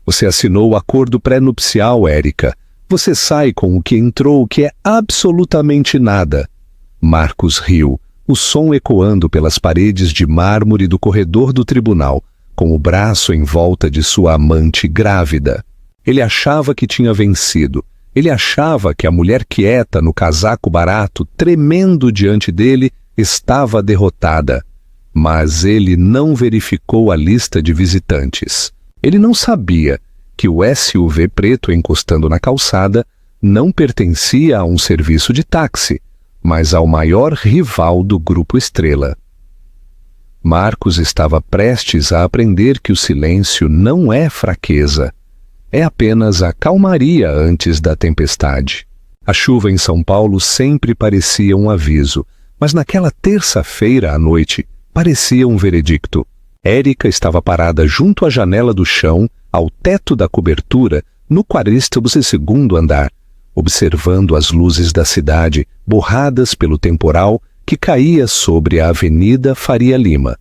Você assinou o acordo pré-nupcial, Érica. Você sai com o que entrou, que é absolutamente nada. Marcos riu, o som ecoando pelas paredes de mármore do corredor do tribunal, com o braço em volta de sua amante grávida. Ele achava que tinha vencido. Ele achava que a mulher quieta no casaco barato, tremendo diante dele, estava derrotada. Mas ele não verificou a lista de visitantes. Ele não sabia que o SUV preto encostando na calçada não pertencia a um serviço de táxi, mas ao maior rival do Grupo Estrela. Marcos estava prestes a aprender que o silêncio não é fraqueza. É apenas a calmaria antes da tempestade. A chuva em São Paulo sempre parecia um aviso, mas naquela terça-feira à noite parecia um veredicto. Érica estava parada junto à janela do chão, ao teto da cobertura, no 42º andar, observando as luzes da cidade, borradas pelo temporal que caía sobre a Avenida Faria Lima.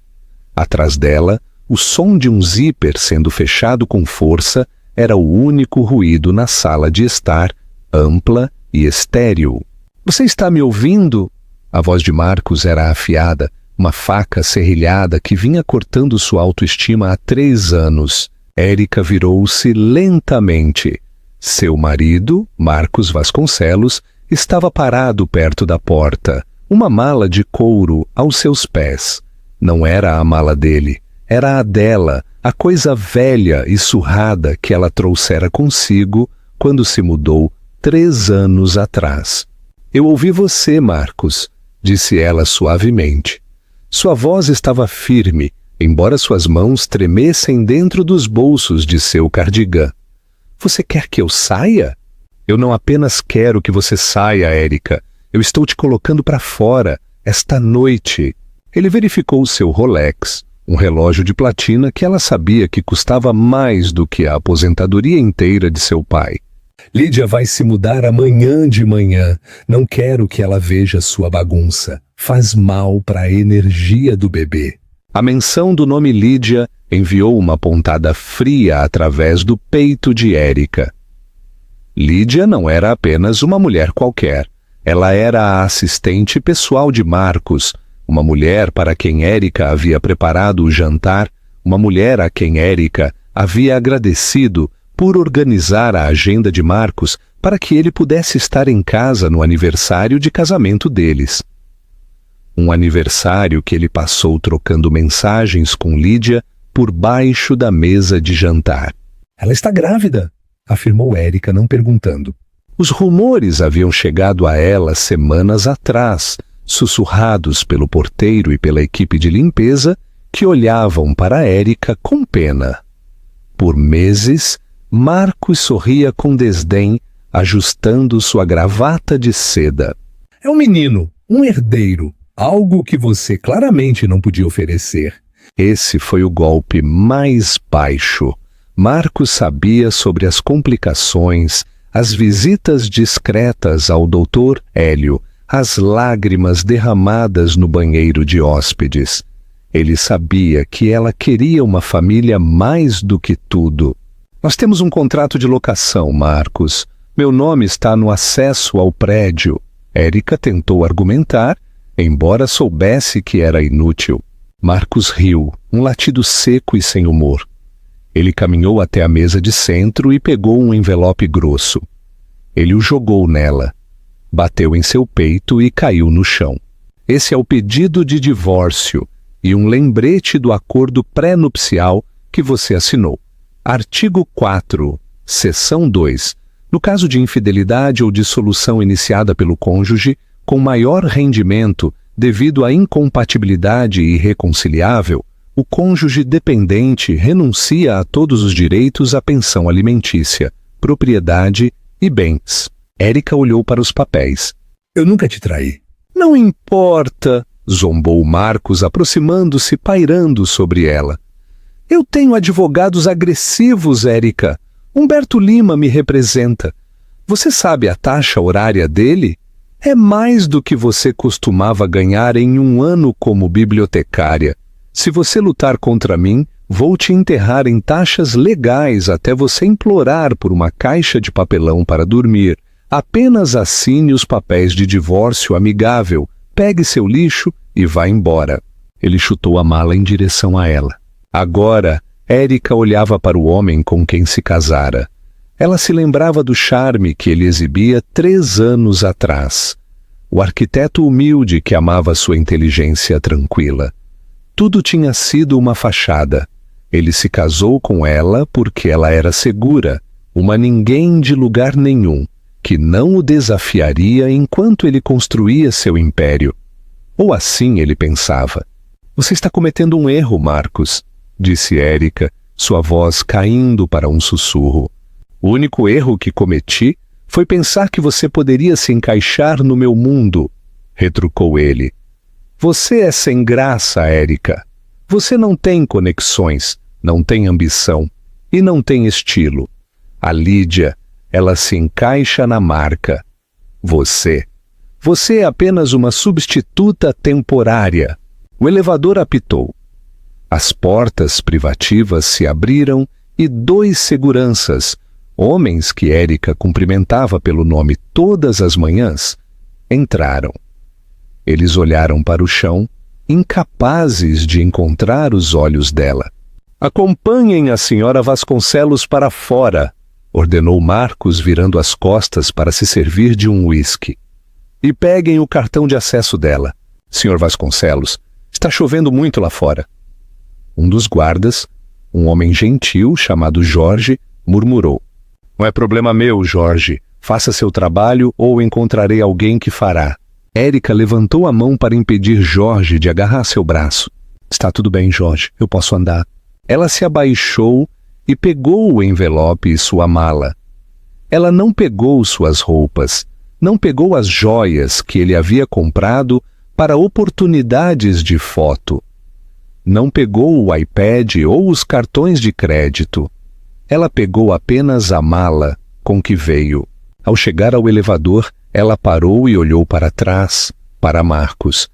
Atrás dela, o som de um zíper sendo fechado com força era o único ruído na sala de estar, ampla e estéril. "Você está me ouvindo?" A voz de Marcos era afiada, uma faca serrilhada que vinha cortando sua autoestima há 3 anos. Érica virou-se lentamente. Seu marido, Marcos Vasconcelos, estava parado perto da porta, uma mala de couro aos seus pés. Não era a mala dele, era a dela, a coisa velha e surrada que ela trouxera consigo quando se mudou 3 anos atrás. "Eu ouvi você, Marcos", disse ela suavemente. Sua voz estava firme, embora suas mãos tremessem dentro dos bolsos de seu cardigã. "Você quer que eu saia?" "Eu não apenas quero que você saia, Érica. Eu estou te colocando para fora, esta noite." Ele verificou seu Rolex, um relógio de platina que ela sabia que custava mais do que a aposentadoria inteira de seu pai. "Lídia vai se mudar amanhã de manhã. Não quero que ela veja sua bagunça. Faz mal para a energia do bebê." A menção do nome Lídia enviou uma pontada fria através do peito de Érica. Lídia não era apenas uma mulher qualquer. Ela era a assistente pessoal de Marcos, uma mulher para quem Érica havia preparado o jantar, uma mulher a quem Érica havia agradecido por organizar a agenda de Marcos para que ele pudesse estar em casa no aniversário de casamento deles. Um aniversário que ele passou trocando mensagens com Lídia por baixo da mesa de jantar. "Ela está grávida", afirmou Érica, não perguntando. Os rumores haviam chegado a ela semanas atrás, sussurrados pelo porteiro e pela equipe de limpeza, que olhavam para Érica com pena. Por meses, Marcos sorria com desdém, ajustando sua gravata de seda. "É um menino, um herdeiro, algo que você claramente não podia oferecer." Esse foi o golpe mais baixo. Marcos sabia sobre as complicações, as visitas discretas ao Dr. Hélio, as lágrimas derramadas no banheiro de hóspedes. Ele sabia que ela queria uma família mais do que tudo. "Nós temos um contrato de locação, Marcos. Meu nome está no acesso ao prédio." Érica tentou argumentar, embora soubesse que era inútil. Marcos riu, um latido seco e sem humor. Ele caminhou até a mesa de centro e pegou um envelope grosso. Ele o jogou nela. Bateu em seu peito e caiu no chão. "Esse é o pedido de divórcio e um lembrete do acordo pré-nupcial que você assinou. Artigo 4, seção 2. No caso de infidelidade ou dissolução iniciada pelo cônjuge, com maior rendimento devido à incompatibilidade irreconciliável, o cônjuge dependente renuncia a todos os direitos à pensão alimentícia, propriedade e bens." Érica olhou para os papéis. "Eu nunca te traí." "Não importa", zombou Marcos, aproximando-se, pairando sobre ela. "Eu tenho advogados agressivos, Érica. Humberto Lima me representa. Você sabe a taxa horária dele? É mais do que você costumava ganhar em um ano como bibliotecária. Se você lutar contra mim, Vou te enterrar em taxas legais até você implorar por uma caixa de papelão para dormir. Apenas assine os papéis de divórcio amigável, pegue seu lixo e vá embora. Ele chutou a mala em direção a ela. Agora, Erika olhava para o homem com quem se casara. Ela se lembrava do charme que ele exibia 3 anos atrás. O arquiteto humilde que amava sua inteligência tranquila. Tudo tinha sido uma fachada. Ele se casou com ela porque ela era segura, uma ninguém de lugar nenhum, que não o desafiaria enquanto ele construía seu império. Ou assim ele pensava. Você está cometendo um erro, Marcos, disse Erika, sua voz caindo para um sussurro. O único erro que cometi foi pensar que você poderia se encaixar no meu mundo, retrucou ele. Você é sem graça, Erika. Você não tem conexões, não tem ambição e não tem estilo. A Lídia, ela se encaixa na marca. Você é apenas uma substituta temporária. O elevador apitou. As portas privativas se abriram e 2 seguranças, homens que Erika cumprimentava pelo nome todas as manhãs, entraram. Eles olharam para o chão, incapazes de encontrar os olhos dela. Acompanhem a senhora Vasconcelos para fora, ordenou Marcos virando as costas para se servir de um uísque. E peguem o cartão de acesso dela. Senhor Vasconcelos, está chovendo muito lá fora. Um dos guardas, um homem gentil chamado Jorge, murmurou. Não é problema meu, Jorge. Faça seu trabalho ou encontrarei alguém que fará. Erika levantou a mão para impedir Jorge de agarrar seu braço. Está tudo bem, Jorge. Eu posso andar. Ela se abaixou e pegou o envelope e sua mala. Ela não pegou suas roupas, não pegou as joias que ele havia comprado para oportunidades de foto. Não pegou o iPad ou os cartões de crédito. Ela pegou apenas a mala com que veio. Ao chegar ao elevador, ela parou e olhou para trás, para Marcos.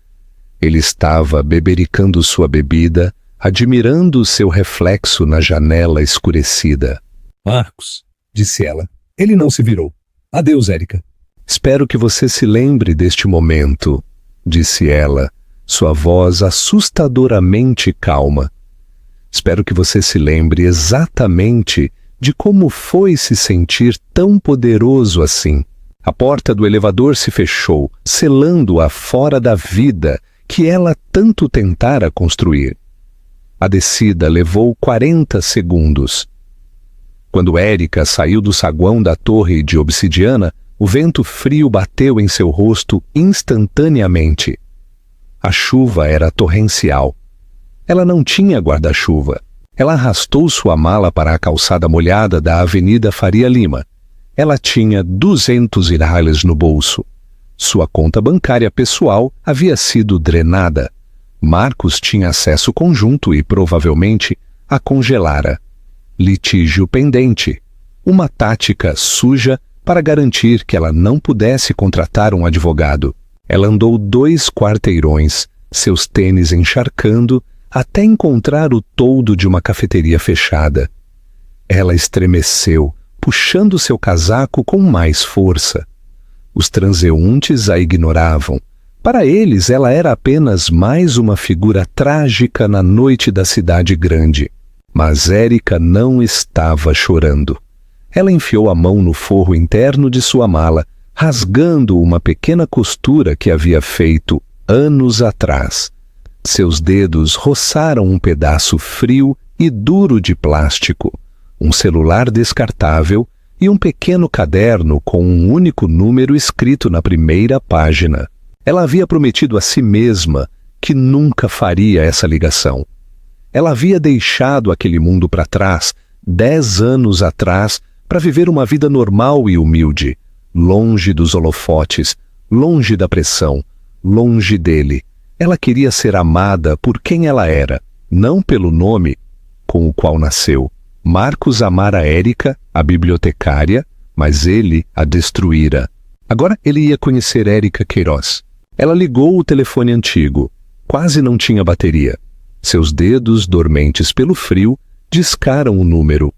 Ele estava bebericando sua bebida, admirando seu reflexo na janela escurecida. Marcos, disse ela. Ele não se virou. Adeus, Erika. Espero que você se lembre deste momento, disse ela, sua voz assustadoramente calma. Espero que você se lembre exatamente de como foi se sentir tão poderoso assim. A porta do elevador se fechou, selando-a fora da vida que ela tanto tentara construir. A descida levou 40 segundos. Quando Erika saiu do saguão da torre de obsidiana, o vento frio bateu em seu rosto instantaneamente. A chuva era torrencial. Ela não tinha guarda-chuva. Ela arrastou sua mala para a calçada molhada da Avenida Faria Lima. Ela tinha 200 reais no bolso. Sua conta bancária pessoal havia sido drenada. Marcos tinha acesso conjunto e, provavelmente, a congelara. Litígio pendente. Uma tática suja para garantir que ela não pudesse contratar um advogado. Ela andou 2 quarteirões, seus tênis encharcando, até encontrar o toldo de uma cafeteria fechada. Ela estremeceu, puxando seu casaco com mais força. Os transeuntes a ignoravam. Para eles, ela era apenas mais uma figura trágica na noite da cidade grande. Mas Erika não estava chorando. Ela enfiou a mão no forro interno de sua mala, rasgando uma pequena costura que havia feito anos atrás. Seus dedos roçaram um pedaço frio e duro de plástico, um celular descartável e um pequeno caderno com um único número escrito na primeira página. Ela havia prometido a si mesma que nunca faria essa ligação. Ela havia deixado aquele mundo para trás, 10 anos atrás, para viver uma vida normal e humilde, longe dos holofotes, longe da pressão, longe dele. Ela queria ser amada por quem ela era, não pelo nome com o qual nasceu. Marcos amara Erika, a bibliotecária, mas ele a destruíra. Agora ele ia conhecer Erika Queiroz. Ela ligou o telefone antigo. Quase não tinha bateria. Seus dedos, dormentes pelo frio, discaram o número.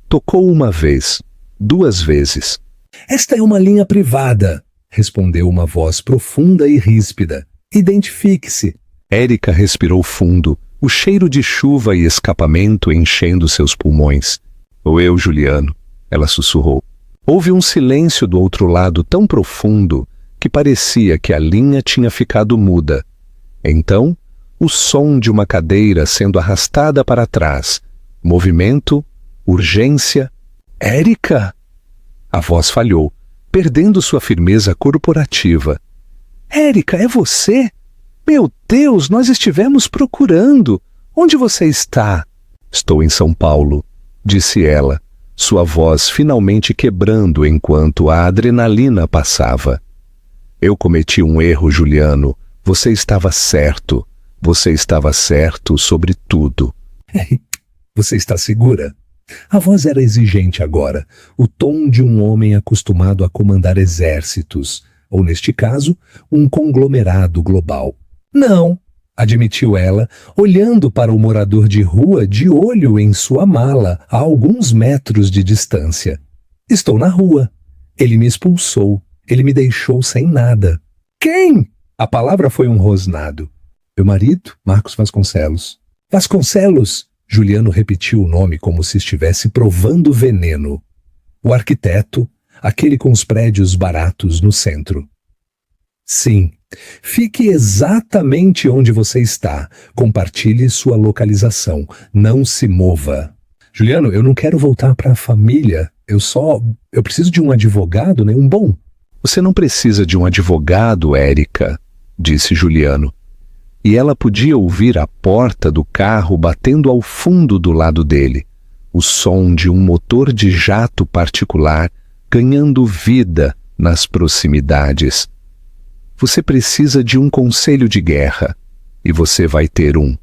Tocou uma vez, 2 vezes. Esta é uma linha privada, respondeu uma voz profunda e ríspida. Identifique-se. Érica respirou fundo, o cheiro de chuva e escapamento enchendo seus pulmões. Ou eu, Juliano, ela sussurrou. Houve um silêncio do outro lado tão profundo que parecia que a linha tinha ficado muda. Então, o som de uma cadeira sendo arrastada para trás. Movimento, urgência. Érica! A voz falhou, perdendo sua firmeza corporativa. Érica, é você? Meu Deus, nós estivemos procurando. Onde você está? Estou em São Paulo, disse ela, sua voz finalmente quebrando enquanto a adrenalina passava. Eu cometi um erro, Juliano. Você estava certo. Você estava certo sobre tudo. Você está segura? A voz era exigente agora, o tom de um homem acostumado a comandar exércitos, ou neste caso, um conglomerado global. Não, admitiu ela, olhando para o morador de rua de olho em sua mala, a alguns metros de distância. Estou na rua. Ele me expulsou. Ele me deixou sem nada. Quem? A palavra foi um rosnado. Meu marido, Marcos Vasconcelos. Vasconcelos! Juliano repetiu o nome como se estivesse provando veneno. O arquiteto, aquele com os prédios baratos no centro. Sim, fique exatamente onde você está. Compartilhe sua localização. Não se mova. Juliano, eu não quero voltar para a família. Eu preciso de um advogado, né? Um bom. Você não precisa de um advogado, Érica, disse Juliano. E ela podia ouvir a porta do carro batendo ao fundo do lado dele, o som de um motor de jato particular ganhando vida nas proximidades. Você precisa de um conselho de guerra, e você vai ter um.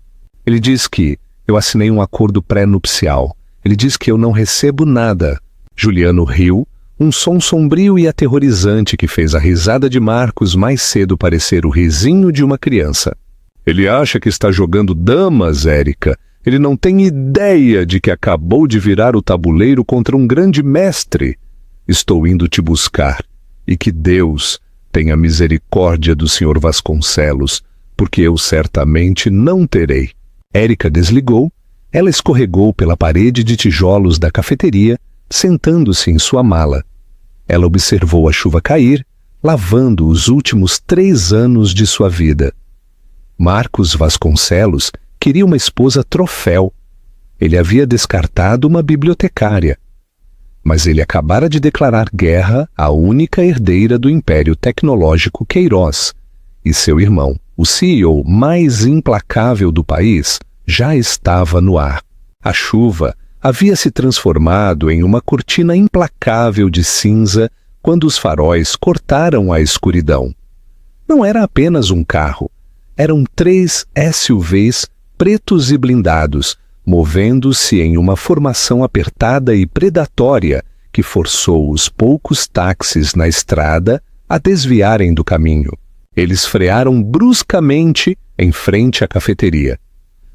Ele diz que eu assinei um acordo pré-nupcial. Ele diz que eu não recebo nada. Juliano riu, um som sombrio e aterrorizante que fez a risada de Marcos mais cedo parecer o risinho de uma criança. Ele acha que está jogando damas, Érica. Ele não tem ideia de que acabou de virar o tabuleiro contra um grande mestre. Estou indo te buscar. E que Deus tenha misericórdia do Sr. Vasconcelos, porque eu certamente não terei. Érica desligou. Ela escorregou pela parede de tijolos da cafeteria, sentando-se em sua mala. Ela observou a chuva cair, lavando os últimos 3 anos de sua vida. Marcos Vasconcelos queria uma esposa troféu. Ele havia descartado uma bibliotecária. Mas ele acabara de declarar guerra à única herdeira do Império Tecnológico Queiroz, e seu irmão, o CEO mais implacável do país, já estava no ar. A chuva havia se transformado em uma cortina implacável de cinza quando os faróis cortaram a escuridão. Não era apenas um carro. Eram 3 SUVs pretos e blindados, movendo-se em uma formação apertada e predatória que forçou os poucos táxis na estrada a desviarem do caminho. Eles frearam bruscamente em frente à cafeteria.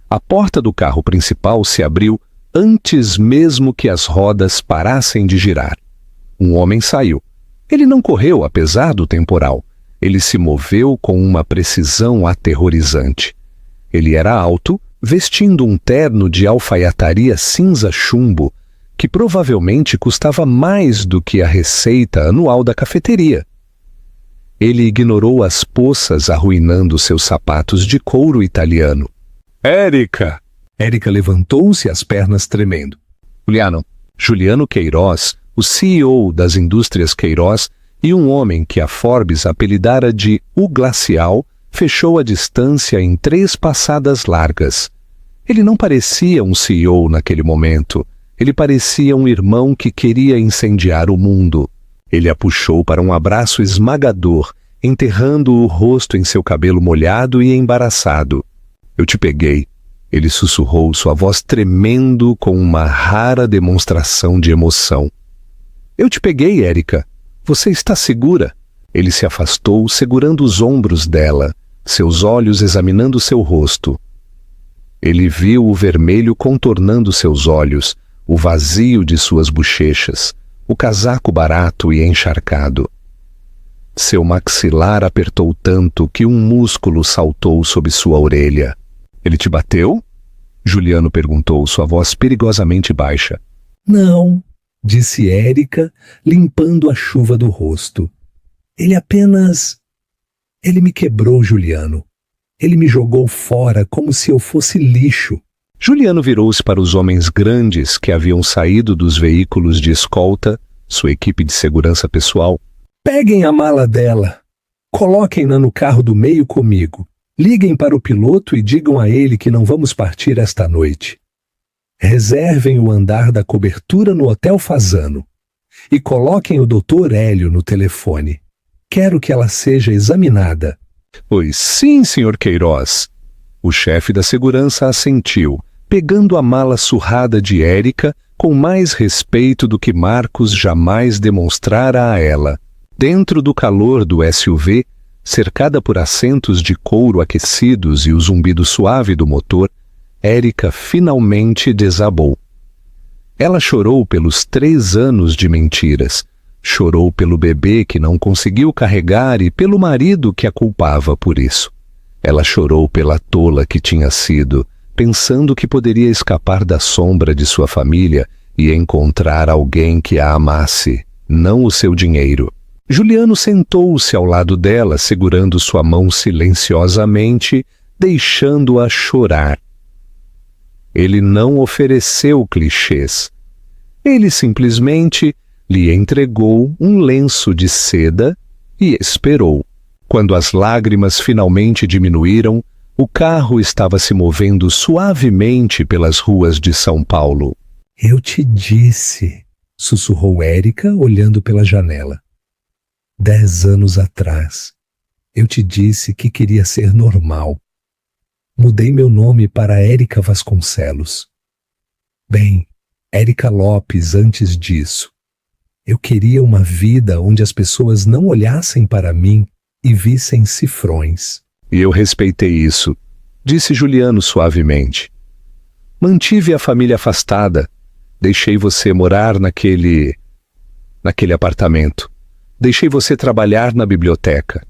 A porta do carro principal se abriu antes mesmo que as rodas parassem de girar. Um homem saiu. Ele não correu apesar do temporal. Ele se moveu com uma precisão aterrorizante. Ele era alto, vestindo um terno de alfaiataria cinza chumbo, que provavelmente custava mais do que a receita anual da cafeteria. Ele ignorou as poças arruinando seus sapatos de couro italiano. Érica! Érica levantou-se, as pernas tremendo. Juliano Queiroz, o CEO das indústrias Queiroz, e um homem que a Forbes apelidara de O Glacial, fechou a distância em 3 passadas largas. Ele não parecia um CEO naquele momento. Ele parecia um irmão que queria incendiar o mundo. Ele a puxou para um abraço esmagador, enterrando o rosto em seu cabelo molhado e embaraçado. Eu te peguei. Ele sussurrou, sua voz tremendo com uma rara demonstração de emoção. Eu te peguei, Érica. Você está segura? Ele se afastou, segurando os ombros dela, seus olhos examinando seu rosto. Ele viu o vermelho contornando seus olhos, o vazio de suas bochechas, o casaco barato e encharcado. Seu maxilar apertou tanto que um músculo saltou sob sua orelha. Ele te bateu? Juliano perguntou, sua voz perigosamente baixa. Não, disse Érica, limpando a chuva do rosto. Ele me quebrou, Juliano. Ele me jogou fora como se eu fosse lixo. Juliano virou-se para os homens grandes que haviam saído dos veículos de escolta, sua equipe de segurança pessoal. Peguem a mala dela. Coloquem-na no carro do meio comigo. Liguem para o piloto e digam a ele que não vamos partir esta noite. Reservem o andar da cobertura no Hotel Fasano. E coloquem o Dr. Hélio no telefone. Quero que ela seja examinada. Pois sim, Sr. Queiroz. O chefe da segurança assentiu, pegando a mala surrada de Érica com mais respeito do que Marcos jamais demonstrara a ela. Dentro do calor do SUV, cercada por assentos de couro aquecidos e o zumbido suave do motor, Érica finalmente desabou. Ela chorou pelos 3 anos de mentiras, chorou pelo bebê que não conseguiu carregar e pelo marido que a culpava por isso. Ela chorou pela tola que tinha sido, pensando que poderia escapar da sombra de sua família e encontrar alguém que a amasse, não o seu dinheiro. Juliano sentou-se ao lado dela, segurando sua mão silenciosamente, deixando-a chorar. Ele não ofereceu clichês. Ele simplesmente lhe entregou um lenço de seda e esperou. Quando as lágrimas finalmente diminuíram, o carro estava se movendo suavemente pelas ruas de São Paulo. Eu te disse, sussurrou Érica, olhando pela janela. 10 anos atrás, eu te disse que queria ser normal. Mudei meu nome para Érica Vasconcelos. Bem, Érica Lopes antes disso. Eu queria uma vida onde as pessoas não olhassem para mim e vissem cifrões. E eu respeitei isso, disse Juliano suavemente. Mantive a família afastada. Deixei você morar naquele apartamento. Deixei você trabalhar na biblioteca.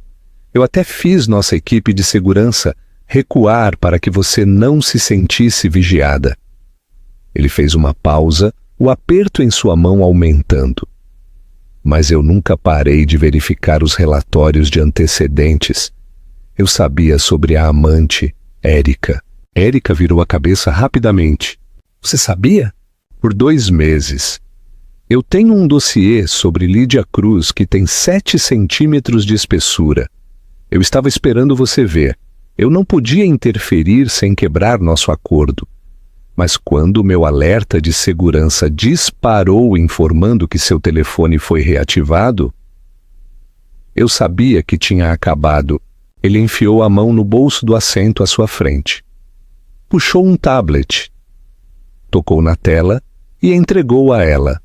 Eu até fiz nossa equipe de segurança recuar para que você não se sentisse vigiada. Ele fez uma pausa, o aperto em sua mão aumentando. Mas eu nunca parei de verificar os relatórios de antecedentes. Eu sabia sobre a amante, Érica. Érica virou a cabeça rapidamente. Você sabia? Por 2 meses. Eu tenho um dossiê sobre Lídia Cruz que tem 7 centímetros de espessura. Eu estava esperando você ver. Eu não podia interferir sem quebrar nosso acordo. Mas quando meu alerta de segurança disparou informando que seu telefone foi reativado, eu sabia que tinha acabado. Ele enfiou a mão no bolso do assento à sua frente. Puxou um tablet. Tocou na tela e entregou a ela.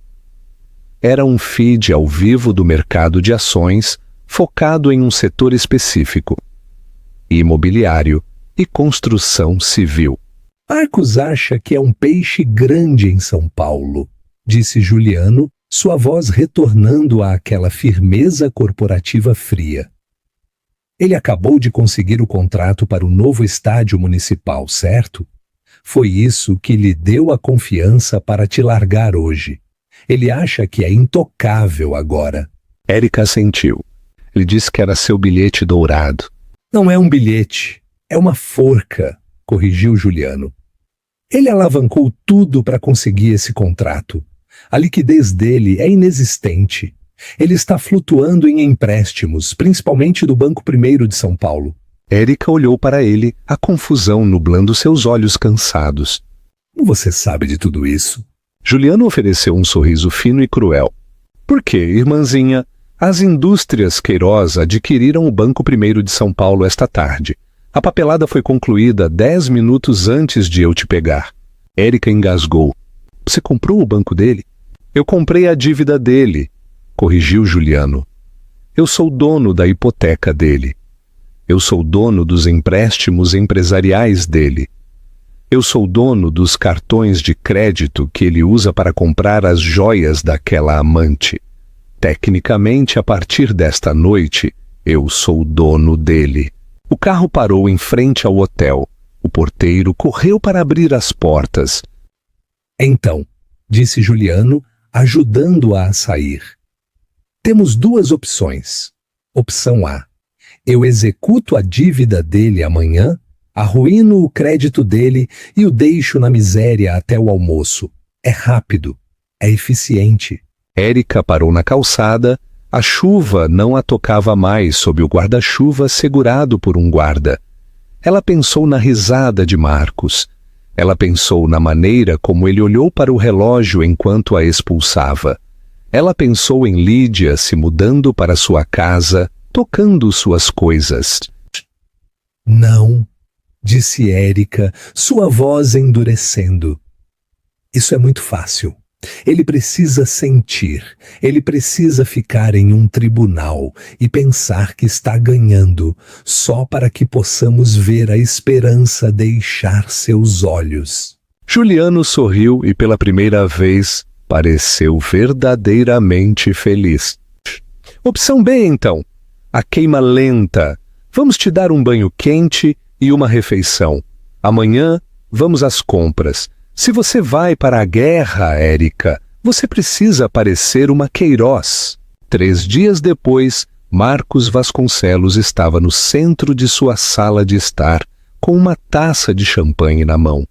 Era um feed ao vivo do mercado de ações focado em um setor específico: imobiliário e construção civil. Marcos acha que é um peixe grande em São Paulo, disse Juliano, sua voz retornando àquela firmeza corporativa fria. Ele acabou de conseguir o contrato para o novo estádio municipal, certo? Foi isso que lhe deu a confiança para te largar hoje. Ele acha que é intocável agora. Érica assentiu. Ele disse que era seu bilhete dourado. Não é um bilhete, é uma forca, corrigiu Juliano. Ele alavancou tudo para conseguir esse contrato. A liquidez dele é inexistente. Ele está flutuando em empréstimos, principalmente do Banco Primeiro de São Paulo. Érica olhou para ele, a confusão nublando seus olhos cansados. Como você sabe de tudo isso? Juliano ofereceu um sorriso fino e cruel. Por quê, irmãzinha? As indústrias Queiroz adquiriram o Banco Primeiro de São Paulo esta tarde. A papelada foi concluída 10 minutos antes de eu te pegar. Érica engasgou. Você comprou o banco dele? Eu comprei a dívida dele, corrigiu Juliano. Eu sou dono da hipoteca dele. Eu sou dono dos empréstimos empresariais dele. Eu sou dono dos cartões de crédito que ele usa para comprar as joias daquela amante. Tecnicamente, a partir desta noite, eu sou dono dele. O carro parou em frente ao hotel. O porteiro correu para abrir as portas. Então, disse Juliano, ajudando-a a sair. Temos duas opções. Opção A. Eu executo a dívida dele amanhã, arruíno o crédito dele e o deixo na miséria até o almoço. É rápido, é eficiente. Érica parou na calçada. A chuva não a tocava mais sob o guarda-chuva segurado por um guarda. Ela pensou na risada de Marcos. Ela pensou na maneira como ele olhou para o relógio enquanto a expulsava. Ela pensou em Lídia se mudando para sua casa, tocando suas coisas. Não, disse Érica, sua voz endurecendo. Isso é muito fácil. Ele precisa sentir, ele precisa ficar em um tribunal e pensar que está ganhando, só para que possamos ver a esperança deixar seus olhos. Juliano sorriu e pela primeira vez pareceu verdadeiramente feliz. Opção B, então. A queima lenta. Vamos te dar um banho quente e uma refeição. Amanhã, vamos às compras. Se você vai para a guerra, Érica, você precisa parecer uma Queiroz. 3 dias depois, Marcos Vasconcelos estava no centro de sua sala de estar, com uma taça de champanhe na mão.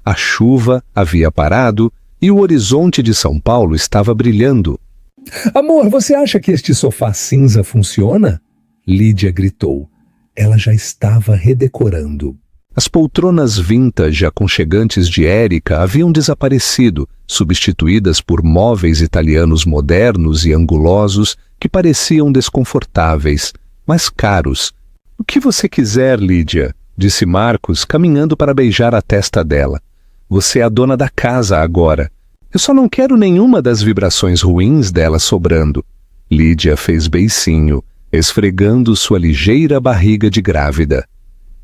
A chuva havia parado e o horizonte de São Paulo estava brilhando. Amor, você acha que este sofá cinza funciona? Lídia gritou. Ela já estava redecorando. As poltronas vintage aconchegantes de Érica haviam desaparecido, substituídas por móveis italianos modernos e angulosos que pareciam desconfortáveis, mas caros. O que você quiser, Lídia, disse Marcos, caminhando para beijar a testa dela. Você é a dona da casa agora. Eu só não quero nenhuma das vibrações ruins dela sobrando. Lídia fez beicinho, esfregando sua ligeira barriga de grávida.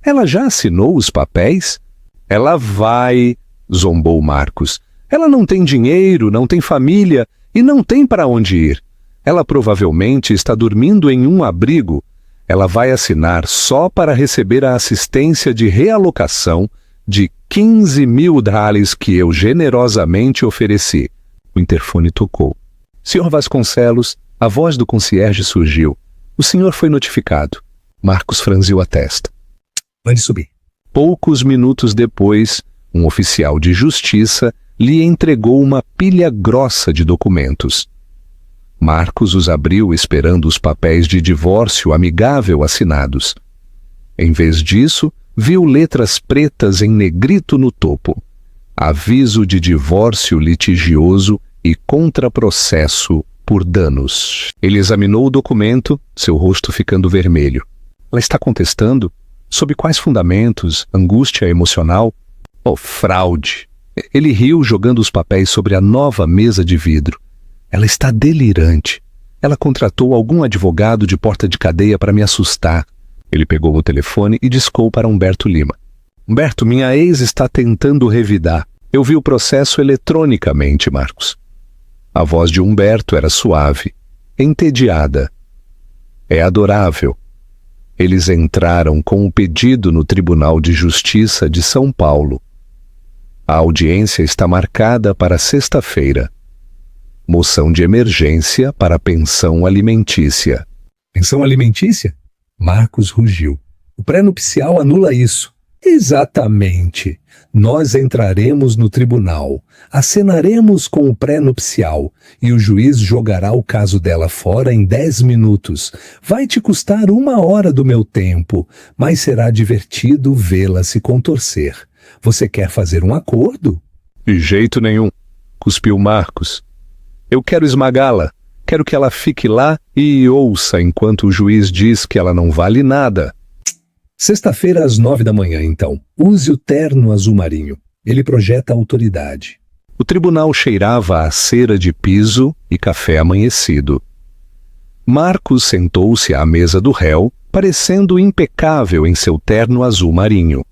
Ela já assinou os papéis? Ela vai, zombou Marcos. Ela não tem dinheiro, não tem família e não tem para onde ir. Ela provavelmente está dormindo em um abrigo. Ela vai assinar só para receber a assistência de realocação de 15 mil dólares que eu generosamente ofereci. O interfone tocou. Senhor Vasconcelos, a voz do concierge surgiu. O senhor foi notificado. Marcos franziu a testa. Pode subir. Poucos minutos depois, um oficial de justiça lhe entregou uma pilha grossa de documentos. Marcos os abriu esperando os papéis de divórcio amigável assinados. Em vez disso, viu letras pretas em negrito no topo. Aviso de divórcio litigioso e contraprocesso por danos. Ele examinou o documento, seu rosto ficando vermelho. Ela está contestando? Sob quais fundamentos? Angústia emocional? Oh, fraude! Ele riu jogando os papéis sobre a nova mesa de vidro. Ela está delirante. Ela contratou algum advogado de porta de cadeia para me assustar. Ele pegou o telefone e discou para Humberto Lima. Humberto, minha ex está tentando revidar. Eu vi o processo eletronicamente, Marcos. A voz de Humberto era suave, entediada. É adorável. Eles entraram com o pedido no Tribunal de Justiça de São Paulo. A audiência está marcada para sexta-feira. Moção de emergência para pensão alimentícia. Pensão alimentícia? Marcos rugiu. O pré-nupcial anula isso. Exatamente. Nós entraremos no tribunal, acenaremos com o pré-nupcial e o juiz jogará o caso dela fora em 10 minutos. Vai te custar 1 hora do meu tempo, mas será divertido vê-la se contorcer. Você quer fazer um acordo? De jeito nenhum, cuspiu Marcos. Eu quero esmagá-la. Quero que ela fique lá e ouça enquanto o juiz diz que ela não vale nada. Sexta-feira às 9 da manhã, então. Use o terno azul marinho. Ele projeta autoridade. O tribunal cheirava a cera de piso e café amanhecido. Marcos sentou-se à mesa do réu, parecendo impecável em seu terno azul marinho.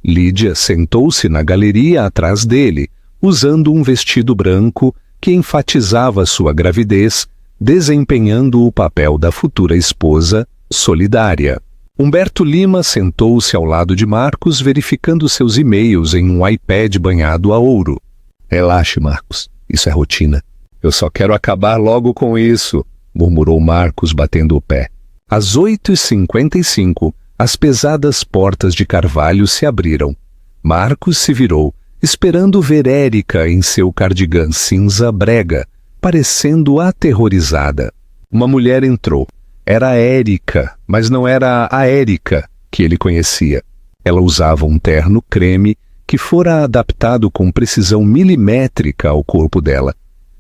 Lídia sentou-se na galeria atrás dele, usando um vestido branco que enfatizava sua gravidez, desempenhando o papel da futura esposa solidária. Humberto Lima sentou-se ao lado de Marcos, verificando seus e-mails em um iPad banhado a ouro. Relaxe, Marcos. Isso é rotina. Eu só quero acabar logo com isso, murmurou Marcos, batendo o pé. Às 8h55, as pesadas portas de carvalho se abriram. Marcos se virou, esperando ver Érica em seu cardigã cinza brega, parecendo aterrorizada. Uma mulher entrou. Era Érica, mas não era a Érica que ele conhecia. Ela usava um terno creme que fora adaptado com precisão milimétrica ao corpo dela.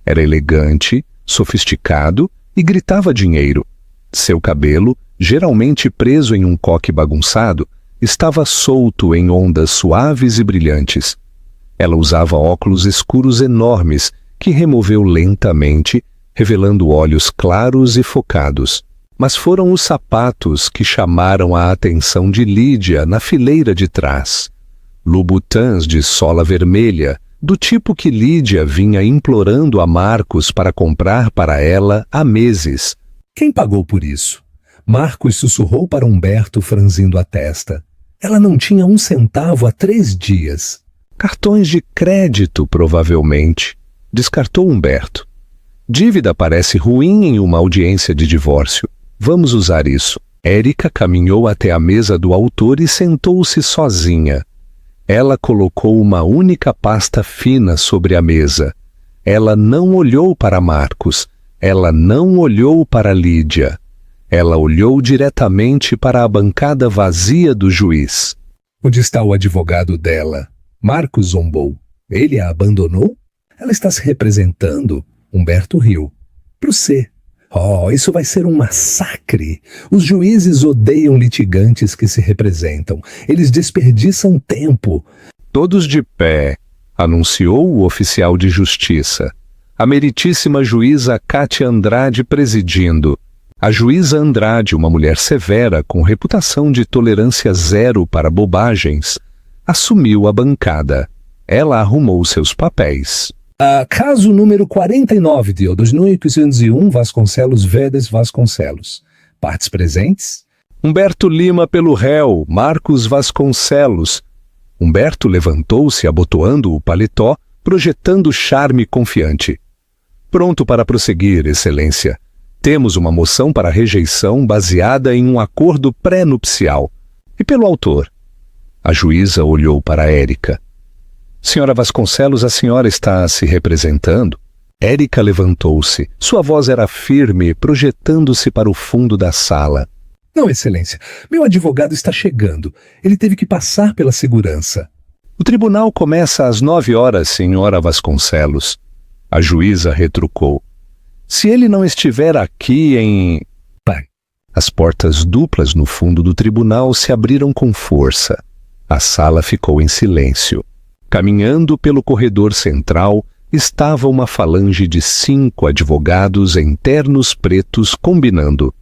Era elegante, sofisticado e gritava dinheiro. Seu cabelo, geralmente preso em um coque bagunçado, estava solto em ondas suaves e brilhantes. Ela usava óculos escuros enormes que removeu lentamente, revelando olhos claros e focados. Mas foram os sapatos que chamaram a atenção de Lídia na fileira de trás. Louboutins de sola vermelha, do tipo que Lídia vinha implorando a Marcos para comprar para ela há meses. Quem pagou por isso? Marcos sussurrou para Humberto, franzindo a testa. Ela não tinha 1 centavo há 3 dias. Cartões de crédito, provavelmente, descartou Humberto. Dívida parece ruim em uma audiência de divórcio. Vamos usar isso. Érica caminhou até a mesa do autor e sentou-se sozinha. Ela colocou uma única pasta fina sobre a mesa. Ela não olhou para Marcos. Ela não olhou para Lídia. Ela olhou diretamente para a bancada vazia do juiz. Onde está o advogado dela? Marcos zombou. Ele a abandonou? Ela está se representando? Humberto riu. Pro C. Oh, isso vai ser um massacre. Os juízes odeiam litigantes que se representam. Eles desperdiçam tempo. Todos de pé, anunciou o oficial de justiça. A meritíssima juíza Cátia Andrade presidindo. A juíza Andrade, uma mulher severa com reputação de tolerância zero para bobagens, assumiu a bancada. Ela arrumou seus papéis. Caso número 49 de 2801, Vasconcelos Vedes Vasconcelos. Partes presentes? Humberto Lima pelo réu, Marcos Vasconcelos. Humberto levantou-se abotoando o paletó, projetando charme confiante. Pronto para prosseguir, excelência. Temos uma moção para rejeição baseada em um acordo pré-nupcial. E pelo autor? A juíza olhou para Érica. Senhora Vasconcelos, a senhora está se representando? Érica levantou-se. Sua voz era firme, projetando-se para o fundo da sala. Não, excelência. Meu advogado está chegando. Ele teve que passar pela segurança. O tribunal começa às 9h, senhora Vasconcelos. A juíza retrucou. Se ele não estiver aqui em... Pai. As portas duplas no fundo do tribunal se abriram com força. A sala ficou em silêncio. Caminhando pelo corredor central, estava uma falange de 5 advogados em ternos pretos combinando.